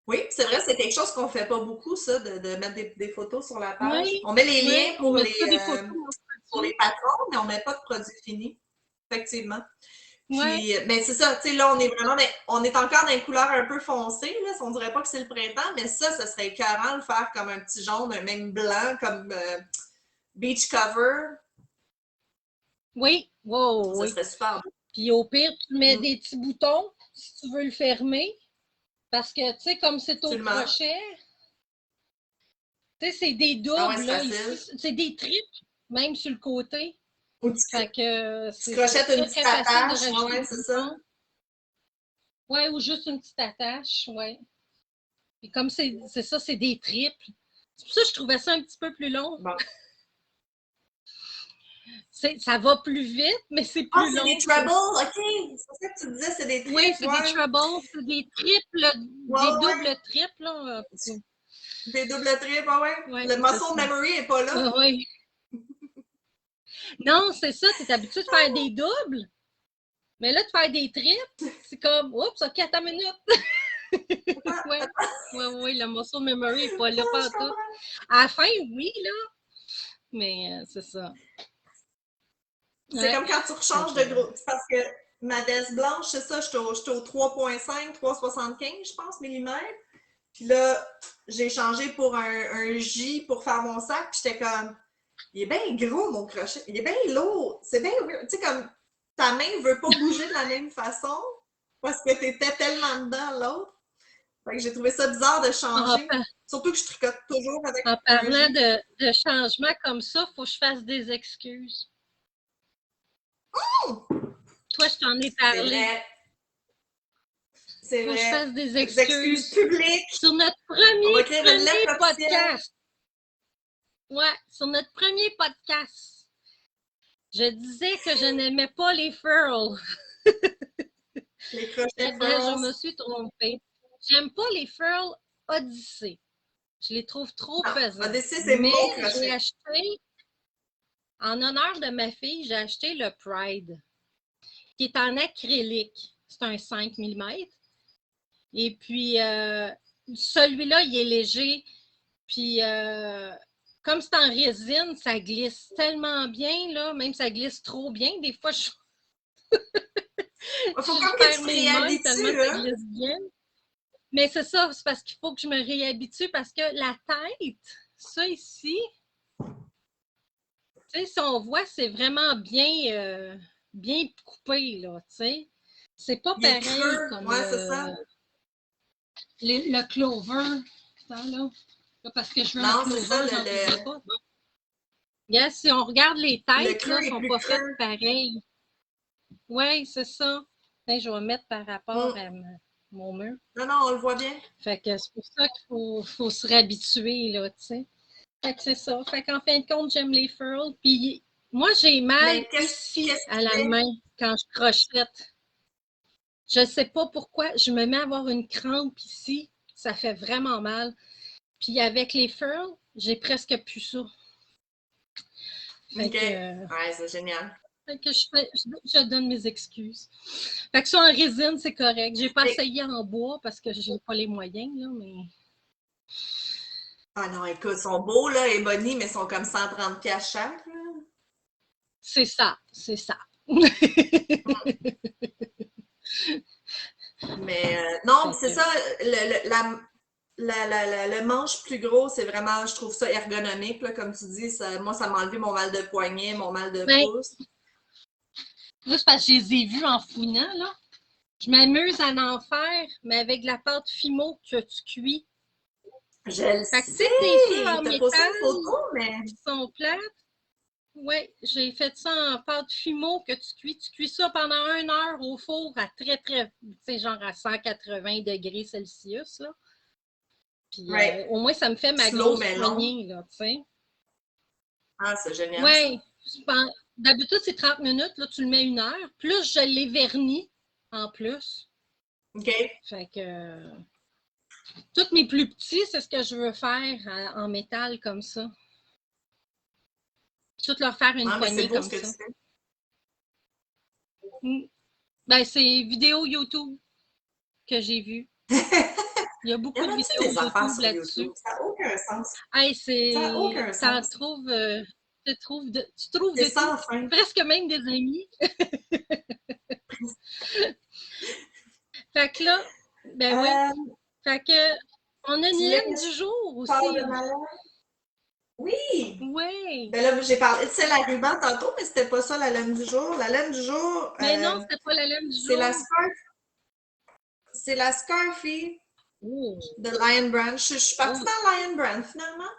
Oui, c'est vrai, c'est quelque chose qu'on fait pas beaucoup, ça, de mettre des photos sur la page. Oui, On met les oui, liens on mettra des photos de nos pour les produits. patrons, mais on met pas de produits finis. Effectivement. Oui, Puis, mais c'est ça, tu sais, là, on est vraiment, mais on est encore dans les couleurs un peu foncées, là. On dirait pas que c'est le printemps, mais ça serait écœurant de le faire comme un petit jaune, un même blanc, comme beach cover. oui, wow, Ça oui. serait super beau. Puis au pire, tu mets Mm, des petits boutons si tu veux le fermer. Parce que, tu sais, comme c'est au absolument. crochet, tu sais, c'est des Ah ouais, doubles, c'est là, facile. ici. C'est des triples, même sur le côté. Ou Fait que tu c'est crochettes une très, petite très facile de attache. rajouter Ouais, des c'est ça. boutons. Ouais, ou juste une petite attache, ouais. Et comme c'est ça, c'est des triples. C'est pour ça que je trouvais ça un petit peu plus long. Bon. Ça va plus vite, mais c'est Ah, plus c'est des long. trebles, OK. C'est ça que tu disais, c'est des Oui, triples, c'est des ouais. trebles, c'est des triples, Ouais, des ouais. doubles triples, là. Des doubles triples, ouais, ouais. Ouais, Le c'est muscle ça. memory n'est pas là. Oui. Non, c'est ça, tu es habitué de faire des doubles, mais là, de faire des triples, c'est comme, oups, OK, attends une minute. Oui, oui, le muscle memory n'est pas Ah, là, pas je tout. comprends. À la fin, oui, là, mais c'est ça. C'est Ouais. comme quand tu rechanges de gros. C'est parce que ma veste blanche, c'est ça, j'étais au 3,5, 3,75, je pense, millimètres. Puis là, j'ai changé pour un J pour faire mon sac, puis j'étais comme, il est bien gros, mon crochet. Il est bien lourd. C'est bien weird. Tu sais, comme ta main ne veut pas bouger de la même façon parce que tu étais tellement dedans l'autre. Fait que j'ai trouvé ça bizarre de En, changer. Surtout que je tricote toujours avec en un parlant J. de changements comme ça, il faut que je fasse des excuses. Toi, je t'en ai C'est parlé. vrai. C'est Faut que je vrai. fasse des Des excuses excuses. publiques. Sur notre On va premier, écrire une premier lettre officielle. podcast. Ouais, sur notre premier podcast. Je disais que je n'aimais pas les furls. Les crochets Eh bien, je furls. me suis trompée. J'aime pas les furls Odyssey. Je les trouve trop Non, pesants. Odyssey, c'est Mais mon j'ai crochet. acheté, en honneur de ma fille, j'ai acheté le Pride, qui est en acrylique. C'est un 5 mm. Et puis, celui-là, il est léger. Puis, comme c'est en résine, ça glisse tellement bien, là. Même ça glisse trop bien. Des fois, Il faut je comme que tu perds te mes mains tellement réhabitues, ça hein? glisse bien. Mais c'est ça, c'est parce qu'il faut que je me réhabitue parce que la tête, ça ici, tu sais, si on voit, c'est vraiment bien coupé, là, tu sais. C'est pas Il est pareil creux. comme Ouais, c'est ça. le clover. Attends, là, parce que je veux un Non, c'est ça, clover, j'en voudrais pas. Yes, si on regarde les le têtes, là, creux ne est sont plus pas faites creux. pareil. Oui, c'est ça. Là, je vais mettre par rapport Mm. à mon mur. Non, non, on le voit bien. Fait que c'est pour ça qu'il faut se réhabituer, là, tu sais. Fait que c'est ça. Fait qu'en fin de compte, j'aime les furls. Puis moi, j'ai mal Mais ici qu'est-ce à qui la fait? main quand je crochette. Je ne sais pas pourquoi. Je me mets à avoir une crampe ici. Ça fait vraiment mal. Puis avec les furls, j'ai presque plus ça. Fait OK. que, Ouais, c'est génial. je donne mes excuses. Fait que ça en résine, c'est correct. J'ai pas Mais- essayé en bois parce que j'ai pas les moyens, là, mais. Ah non, écoute, ils sont beaux, là, Ebony, mais ils sont comme 130$ chaque, là. C'est ça, c'est ça. Mais non, Fait c'est que, ça, le manche plus gros, c'est vraiment, je trouve ça ergonomique, là, comme tu dis. Moi, ça m'a enlevé mon mal de poignet, mon mal de ben, pouce. juste parce que je les ai vus en fouinant, là. Je m'amuse à en faire, mais avec de la pâte Fimo que tu cuis. Je le Fait que, tu sais, tes feux sais! en T'as posté métal une photo, mais... qui sont plates, oui, j'ai fait ça en pâte Fimo que tu cuis. Tu cuis ça pendant 1 heure au four à très, très, tu sais, genre à 180 degrés Celsius, là. Puis Ouais. au moins, ça me fait ma Slow, grosse mais long. poignée, là, tu sais. Ah, c'est génial, ça. Oui, d'habitude, c'est 30 minutes, là, tu le mets 1 heure. Plus, je l'ai verni en plus. OK. Fait que tous mes plus petits, c'est ce que je veux faire en métal comme ça. Tout leur faire une Ah, mais c'est poignée beau ce comme que tu ça. fais. Ben, c'est vidéo YouTube que j'ai vu. Il y a Il y beaucoup en de a-tu vidéos des affaires YouTube sur YouTube? là-dessus. Ça n'a aucun sens. Hey, Ça n'a aucun t'en sens. trouves, tu trouves C'est de tout. sans fin. Presque même des amis. Fait que là, ben oui. Euh, Fait que, on a tu une voulais que laine du jour je parle de aussi. ma langue? Oui! Oui. Ben là, j'ai parlé de celle à ruban tantôt, mais c'était pas ça la laine du jour. La laine du jour, Mais non, c'était pas la laine du c'est la jour. scarf, c'est la Scarfie Oh, de Lion Brand. Je suis partie oh, dans Lion Brand finalement.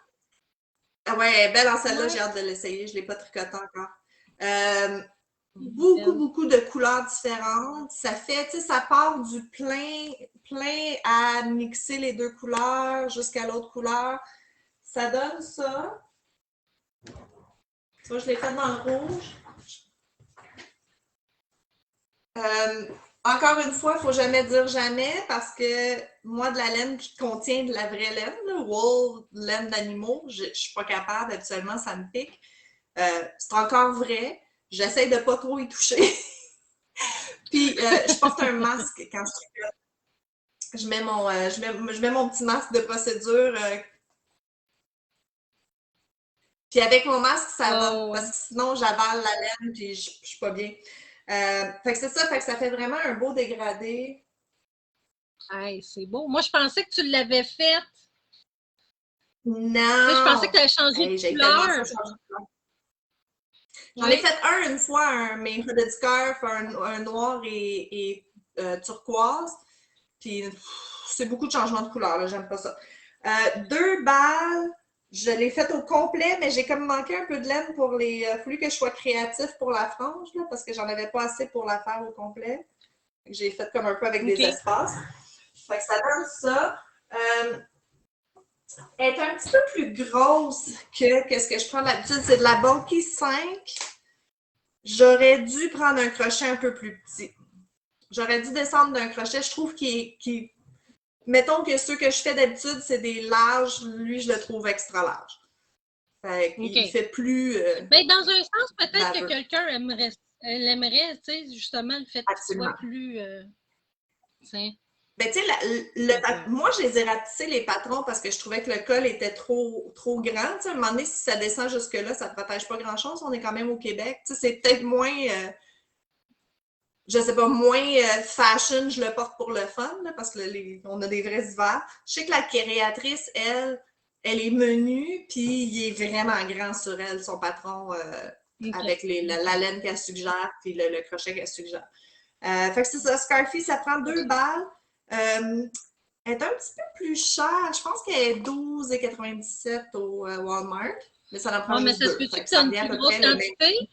Ah ouais, elle est belle en celle-là, j'ai ouais, hâte de l'essayer. Je ne l'ai pas tricoté encore. Euh, elle est beaucoup, belle. beaucoup de couleurs différentes. Ça fait, tu sais, ça part du plein, plein à mixer les deux couleurs jusqu'à l'autre couleur. Ça donne ça. Tu vois, je l'ai fait dans le rouge. Euh, encore une fois, il ne faut jamais dire jamais parce que moi, de la laine qui contient de la vraie laine, là, wool, laine d'animaux, je ne suis pas capable. Habituellement, ça me pique. C'est encore vrai. J'essaie de ne pas trop y toucher. Puis, je porte un masque quand je tricote. Je mets mon petit masque de procédure. Puis avec mon masque, ça va. Oh, Parce ouais. que sinon, j'avale la laine puis je suis pas bien. Fait que c'est ça. Fait que ça fait vraiment un beau dégradé. Hey, c'est beau. Moi, je pensais que tu l'avais faite. Tu sais, je pensais que Non! tu avais changé de Hey, j'ai tellement ça couleur. changer de couleur. J'en ai Oui. fait un une fois, mes hooded scarf, un noir et turquoise. Puis c'est beaucoup de changements de couleur, là, j'aime pas ça. 2 balles, je l'ai faite au complet, mais j'ai comme manqué un peu de laine pour les. Il a fallu que je sois créatif pour la frange, là, parce que j'en avais pas assez pour la faire au complet. J'ai fait comme un peu avec des OK. espaces. Fait que ça donne ça. Euh, elle est un petit peu plus grosse que ce que je prends d'habitude. C'est de la Bulky 5. J'aurais dû prendre un crochet un peu plus petit. J'aurais dû descendre d'un crochet. Je trouve qu'il mettons que ceux que je fais d'habitude, c'est des larges. Lui, je le trouve extra large. Fait il OK. fait plus Ben, dans un sens, peut-être que baveux. quelqu'un l'aimerait, tu sais, justement, le fait qu'il soit Absolument. plus. Tu sais. Ben, tu Fait que, sais, moi, je les ai ratissés, les patrons, parce que je trouvais que le col était trop, trop grand. Tu sais, à un moment donné, si ça descend jusque-là, ça ne protège pas grand-chose. On est quand même au Québec. Tu sais, c'est peut-être moins, je sais pas, moins fashion, je le porte pour le fun, là, parce que on a des vrais hivers. Je sais que la créatrice, elle est menue, puis il est vraiment grand sur elle, son patron, OK. avec la laine qu'elle suggère, puis le crochet qu'elle suggère. Fait que c'est ça, Scarfie, ça prend 2 balles. Elle est un petit peu plus chère. Je pense qu'elle est 12,97 au Walmart, mais ça en prend Bon, mais juste ça se deux. peut-tu Fait que que tu as ça une revient à plus peu grosse près le même. quantité?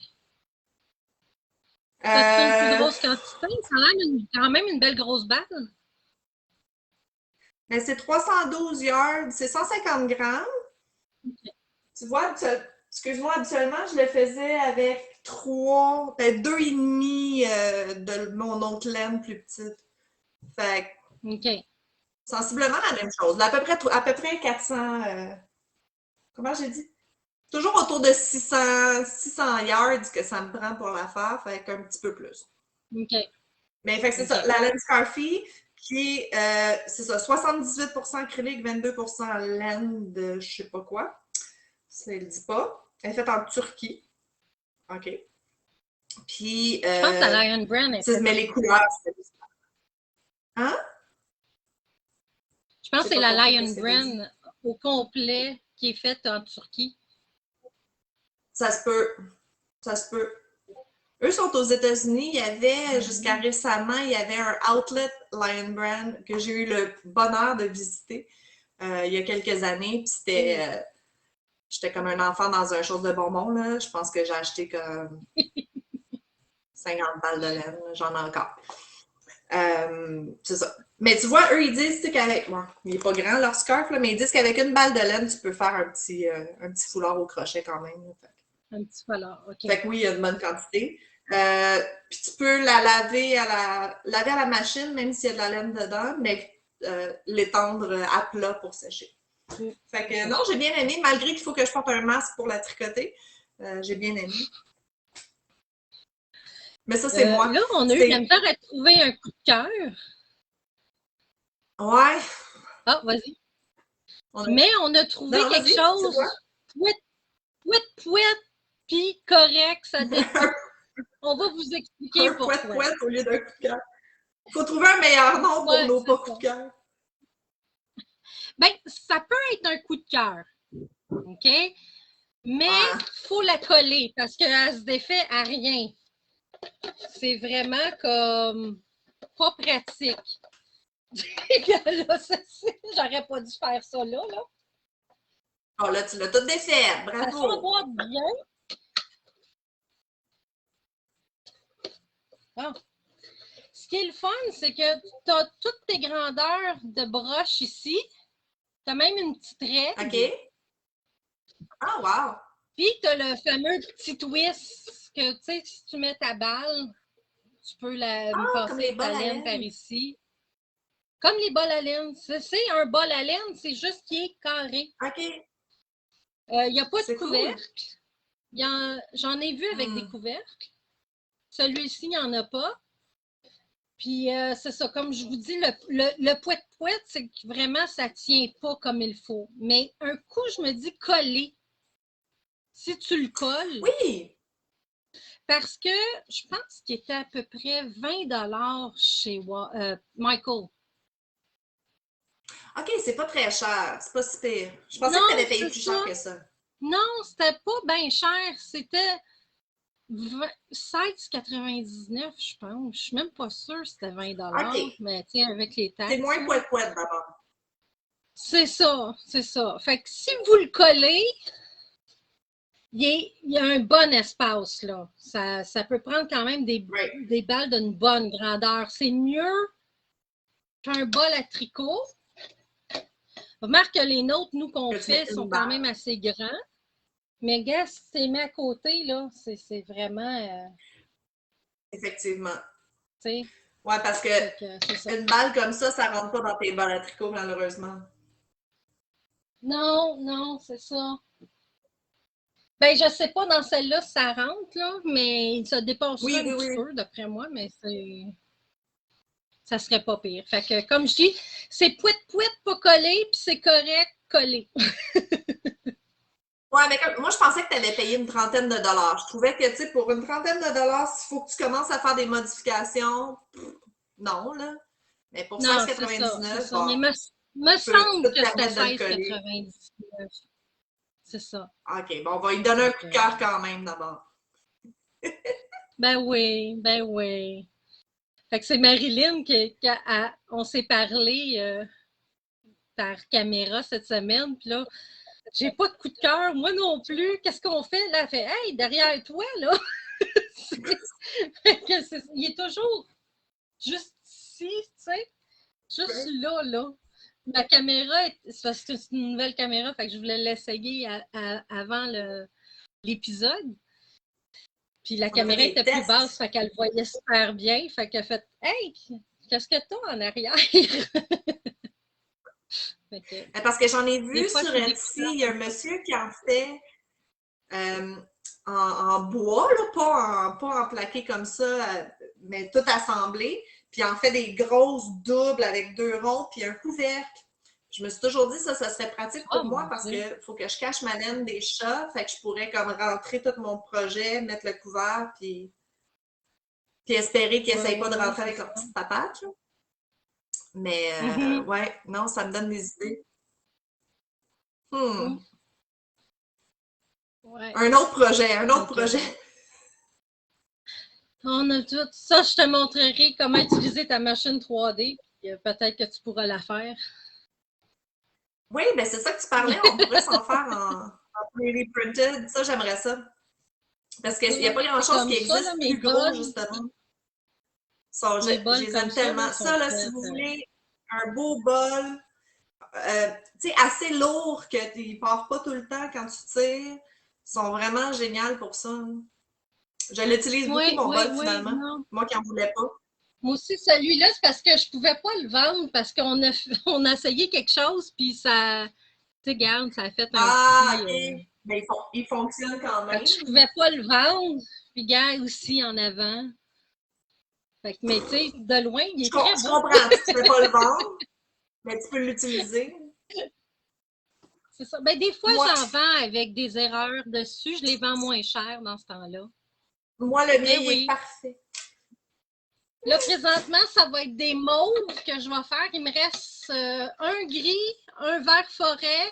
T'as-tu une plus Euh, grosse quantité? Ça a l'air quand même une belle grosse balle. mais c'est 312 yards, c'est 150 grammes. Tu vois, excuse-moi, habituellement, je le faisais avec deux et demi de mon autre laine plus petite. Fait que, OK. sensiblement la même chose. À peu près 400, comment j'ai dit? Toujours autour de 600 yards que ça me prend pour la faire, fait qu'un petit peu plus. OK. Mais fait que c'est ça, OK. la laine Scarfie, qui est, c'est ça, 78% acrylique, 22% laine de je sais pas quoi. Ça ne le dit pas. Elle est faite en Turquie. OK. Puis, Je pense que la Lion Brand est faite mais les couleurs, c'était... Hein? Je pense que c'est la Lion qu'est-ce que t'as dit. Brand au complet qui est faite en Turquie. Ça se peut. Ça se peut. Eux sont aux États-Unis. Il y avait, jusqu'à récemment, il y avait un outlet Lion Brand que j'ai eu le bonheur de visiter il y a quelques années. Puis c'était... j'étais comme un enfant dans un chose de bonbon, là. Je pense que j'ai acheté comme 50 balles de laine. J'en ai encore. C'est ça. Mais tu vois, eux, ils disent qu'avec... Bon, il n'est pas grand leur scarf, là, mais ils disent qu'avec une balle de laine, tu peux faire un petit foulard au crochet quand même. Là. Un petit foulard, OK. Fait que oui, il y a de bonne quantité. Puis tu peux la laver à la machine, même s'il y a de la laine dedans, mais l'étendre à plat pour sécher. Fait que non, j'ai bien aimé, malgré qu'il faut que je porte un masque pour la tricoter. J'ai bien aimé. Mais ça, c'est moi. Là, on a eu la misère à trouver un coup de cœur. Ouais. Ah, vas-y. Mais on a trouvé quelque chose. Pouet, puis correct, ça dépend. On va vous expliquer pourquoi. Pouet au lieu d'un coup de cœur. Il faut trouver un meilleur nom pour nos pas coups de cœur. Ben, ça peut être un coup de cœur. OK? Mais il faut la coller parce qu'elle se défait à rien. C'est vraiment comme pas pratique. Là, j'aurais pas dû faire ça là. Oh là, tu l'as tout défait. Bravo. Ça s'emboîte bien. Ah. Ce qui est le fun, c'est que tu as toutes tes grandeurs de broche ici. Tu as même une petite règle. OK. Ah, wow. Puis, tu as le fameux petit twist que, tu sais, si tu mets ta balle, tu peux passer ta laine par ici. Comme les bols à laine. C'est un bol à laine, c'est juste qu'il est carré. OK. Il n'y a pas de couvercle. Cool. J'en ai vu avec des couvercles. Celui-ci, il n'y en a pas. Puis, c'est ça, comme je vous dis, le pouet-pouet, c'est que vraiment, ça ne tient pas comme il faut. Mais un coup, je me dis coller. Si tu le colles. Oui! Parce que je pense qu'il était à peu près 20 $ chez Michael. OK, c'est pas très cher. C'est pas si pire. Je pensais que tu avais payé plus cher que ça. Non, c'était pas bien cher. C'était 16,99, je pense. Je suis même pas sûre que c'était 20 $. OK. Mais tiens, avec les taxes. C'est moins pouet-pouet d'abord. C'est ça, c'est ça. Fait que si vous le collez, il y a un bon espace, là. Ça peut prendre quand même des balles d'une bonne grandeur. C'est mieux qu'un bol à tricot. Remarque que les nôtres, nous, qu'on fait, sont quand même assez grands. Mais gars, si tu les mets à côté, là, c'est vraiment... Effectivement. Ouais, parce que une balle comme ça ne rentre pas dans tes balles à tricot, malheureusement. Non, c'est ça. Ben, je sais pas dans celle-là si ça rentre, là, mais ça dépassera un petit peu, d'après moi, mais ça serait pas pire. Fait que, comme je dis, c'est pouet-pouet pas collé, puis c'est correct collé. Ouais, mais moi, je pensais que tu allais payer une trentaine de dollars. Je trouvais que, tu sais, pour une trentaine de dollars, s'il faut que tu commences à faire des modifications, non, là. Mais pour 16,99, bon, mais me semble que c'était 16,99. C'est ça. OK, bon, on va lui donner un coup de cœur quand même, d'abord. Ben oui. Fait que c'est Marilyn on s'est parlé par caméra cette semaine, puis là, j'ai pas de coup de cœur, moi non plus. Qu'est-ce qu'on fait? Là, elle fait « Hey, derrière toi, là! » Il est toujours juste ici, tu sais, juste là. Ma caméra, c'est une nouvelle caméra, fait que je voulais l'essayer avant l'épisode. Puis la caméra était plus basse, fait qu'elle voyait super bien. Fait qu'elle a fait « Hey, qu'est-ce que t'as en arrière? » Parce que j'en ai vu sur Etsy, il y a un monsieur qui en fait en bois, là, pas en plaqué comme ça, mais tout assemblé. Puis il en fait des grosses doubles avec 2 ronds, puis un couvercle. Je me suis toujours dit ça serait pratique pour moi parce qu'il faut que je cache ma laine des chats. Fait que je pourrais comme rentrer tout mon projet, mettre le couvert, puis Puis espérer qu'ils n'essayent pas de ouais, rentrer c'est avec leur ça. petite patate. Là. Mais Mhm. ouais, non, ça me donne des idées. Hmm. Mm. Ouais. Un autre projet, un autre Fait que, projet. on a tout ça. Je te montrerai comment utiliser ta machine 3D. Puis, peut-être que tu pourras la faire. Oui, ben c'est ça que tu parlais, on pourrait s'en faire en 3D printed. Ça, j'aimerais ça. Parce qu'il n'y a Ouais, pas c'est grand-chose comme qui ça, là, existe plus gros, justement. Ça, mes je bols les comme aime ça, tellement. là, sont Ça, là, si prêts. vous voulez un beau bol, tu sais, assez lourd que tu ne pars pas tout le temps quand tu tires, sont vraiment géniaux pour ça. Je l'utilise beaucoup, Oui, mon oui, bol, oui, finalement. non. Moi qui n'en voulais pas. Moi aussi, celui-là, c'est parce que je pouvais pas le vendre parce qu'on a, on a essayé quelque chose, puis ça, tu sais, garde, ça a fait un Ah, petit. OK. Ben, il fonctionne quand Fait que je même. pouvais pas le vendre, puis garde aussi en avant. Fait que, mais tu sais, de loin, il est très Je beau. comprends. Tu ne peux pas le vendre, mais tu peux l'utiliser. C'est ça. Ben, des fois, Moi, j'en vends avec des erreurs dessus. Je les vends moins cher dans ce temps-là. moi, le mien, Mais il est oui. parfait. Là, présentement, ça va être des mauves que je vais faire. Il me reste un gris, un vert forêt.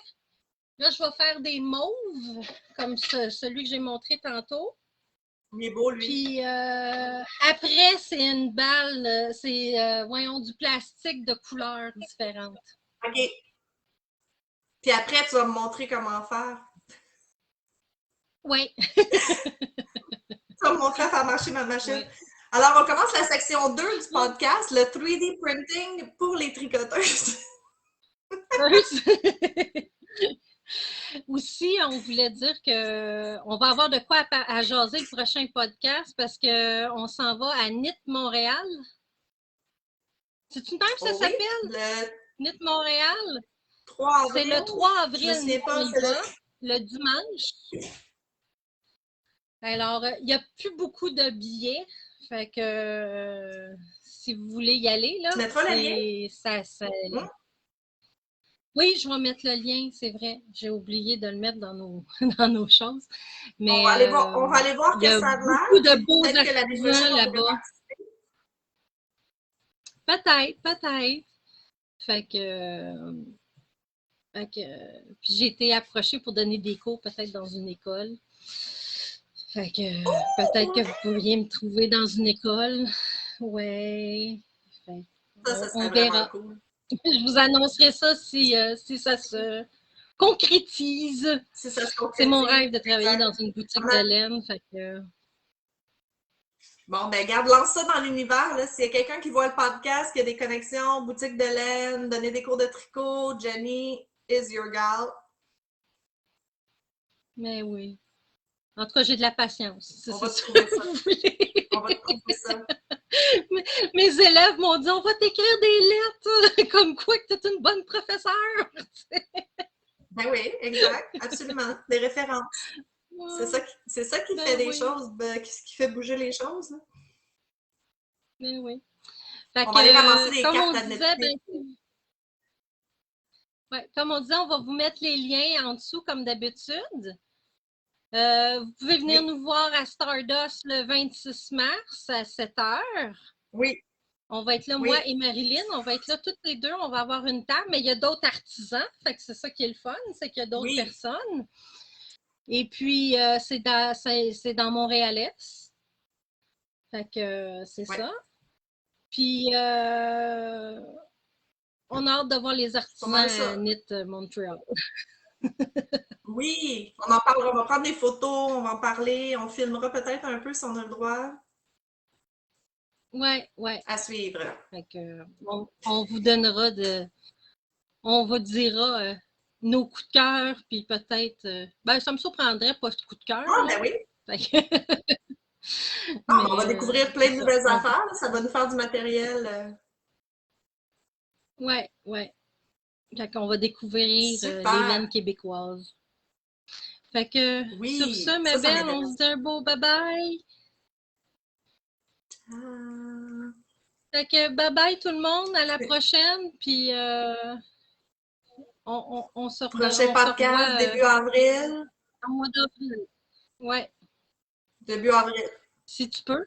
Là, je vais faire des mauves, comme celui que j'ai montré tantôt. Il est beau, lui. Puis après, c'est une balle, c'est, voyons, du plastique de couleurs différentes. OK. Puis après, tu vas me montrer comment faire. Oui, Tu vas me montrer à faire marcher ma machine. oui. Alors, on commence la section 2 du podcast, le 3D printing pour les tricoteuses. Aussi, on voulait dire que on va avoir de quoi à jaser le prochain podcast parce qu'on s'en va à NIT Montréal. C'est-tu même ça Oh oui, s'appelle? le NIT Montréal? 3 C'est avril. le 3 Je me avril, nous, souviens on pas, y c'est va, le dimanche. Alors, il n'y a plus beaucoup de billets. Fait que si vous voulez y aller, là, Tu mettras le lien? c'est ça. Hmm? Oui, je vais mettre le lien, c'est vrai. J'ai oublié de le mettre dans nos, dans nos choses. On Mais va aller voir, on va aller voir il y que a ça a beaucoup l'air, de puis beaux peut-être que l'année prochaine, artisans on pourrait là-bas. participer. Peut-être, peut-être. Fait que, puis j'ai été approchée pour donner des cours peut-être dans une école. Fait que peut-être que vous pourriez me trouver dans une école. Ouais. Fait, Ça on serait vraiment verra. cool. Je vous annoncerai ça si ça se concrétise. Si ça se C'est mon concrétise, rêve de travailler exact. dans une boutique de laine. Fait que, Bon, ben garde, lance ça dans l'univers. S'il y a quelqu'un qui voit le podcast, qui a des connexions, boutique de laine, donner des cours de tricot, Jenny is your gal. mais oui. En tout cas, j'ai de la patience. On C'est va te ça trouver que ça. vous voulez. On va te trouver ça. Mes élèves m'ont dit on va t'écrire des lettres comme quoi que tu es une bonne professeure. Ben oui, exact, absolument. Des références. C'est ça qui fait Ben des oui, choses, qui fait bouger les choses. Là. ben oui. Fait On va aller ramasser que, des comme on cartes à disait, notre ben, ouais, comme on disait, on va vous mettre les liens en dessous comme d'habitude. Vous pouvez venir Oui, nous voir à Stardust le 26 mars à 7 heures. oui, On va être là, moi oui, et Marilyn. On va être là toutes les deux. On va avoir une table, mais il y a d'autres artisans. Fait que c'est ça qui est le fun, c'est qu'il y a d'autres oui. personnes. Et puis, c'est dans Montréal-Est. Fait que c'est Ouais. ça. Puis, on a hâte de voir les C'est pas mal artisans à ça. NIT Montréal. Oui, on en parlera, on va prendre des photos, on va en parler, on filmera peut-être un peu si on a le droit Ouais, ouais. à suivre. Fait que, on vous donnera on vous dira nos coups de cœur, puis peut-être, ben, ça me surprendrait pas ce coup de cœur, Ah, là. ben oui. Fait que, Ah, ben, on va mais découvrir plein c'est de ça. nouvelles affaires. Ça va nous faire du matériel Ouais, ouais. Fait qu'on va découvrir les super. laines québécoises. Fait que, sur Oui, ce, ma ça belle, on se m'intéresse. dit un beau bye-bye. Ah, Fait que bye-bye tout le monde, à la prochaine, puis prochain on se podcast, revoit début avril. en mois d'avril. Ouais, Début avril. si tu peux.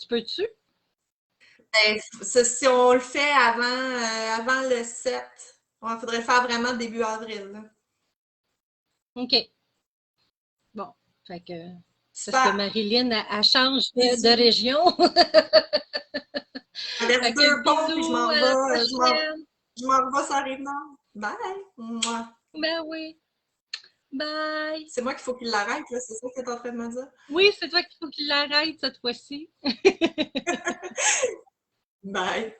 Tu peux-tu? Ben, si on le fait avant le 7, il faudrait le faire vraiment début avril. Là. OK. Bon, fait que parce que Super. Marilyn, elle change de Bisous. région. Je traverse Fait que 2 ponts, puis bisous, à la prochaine. je m'en vais sur la Rive-Nord. Bye! Mouah. Ben oui. Bye. C'est moi qu'il faut qu'il l'arrête, là, c'est ça que tu es en train de me dire? Oui, c'est toi qu'il faut qu'il l'arrête cette fois-ci. Bye!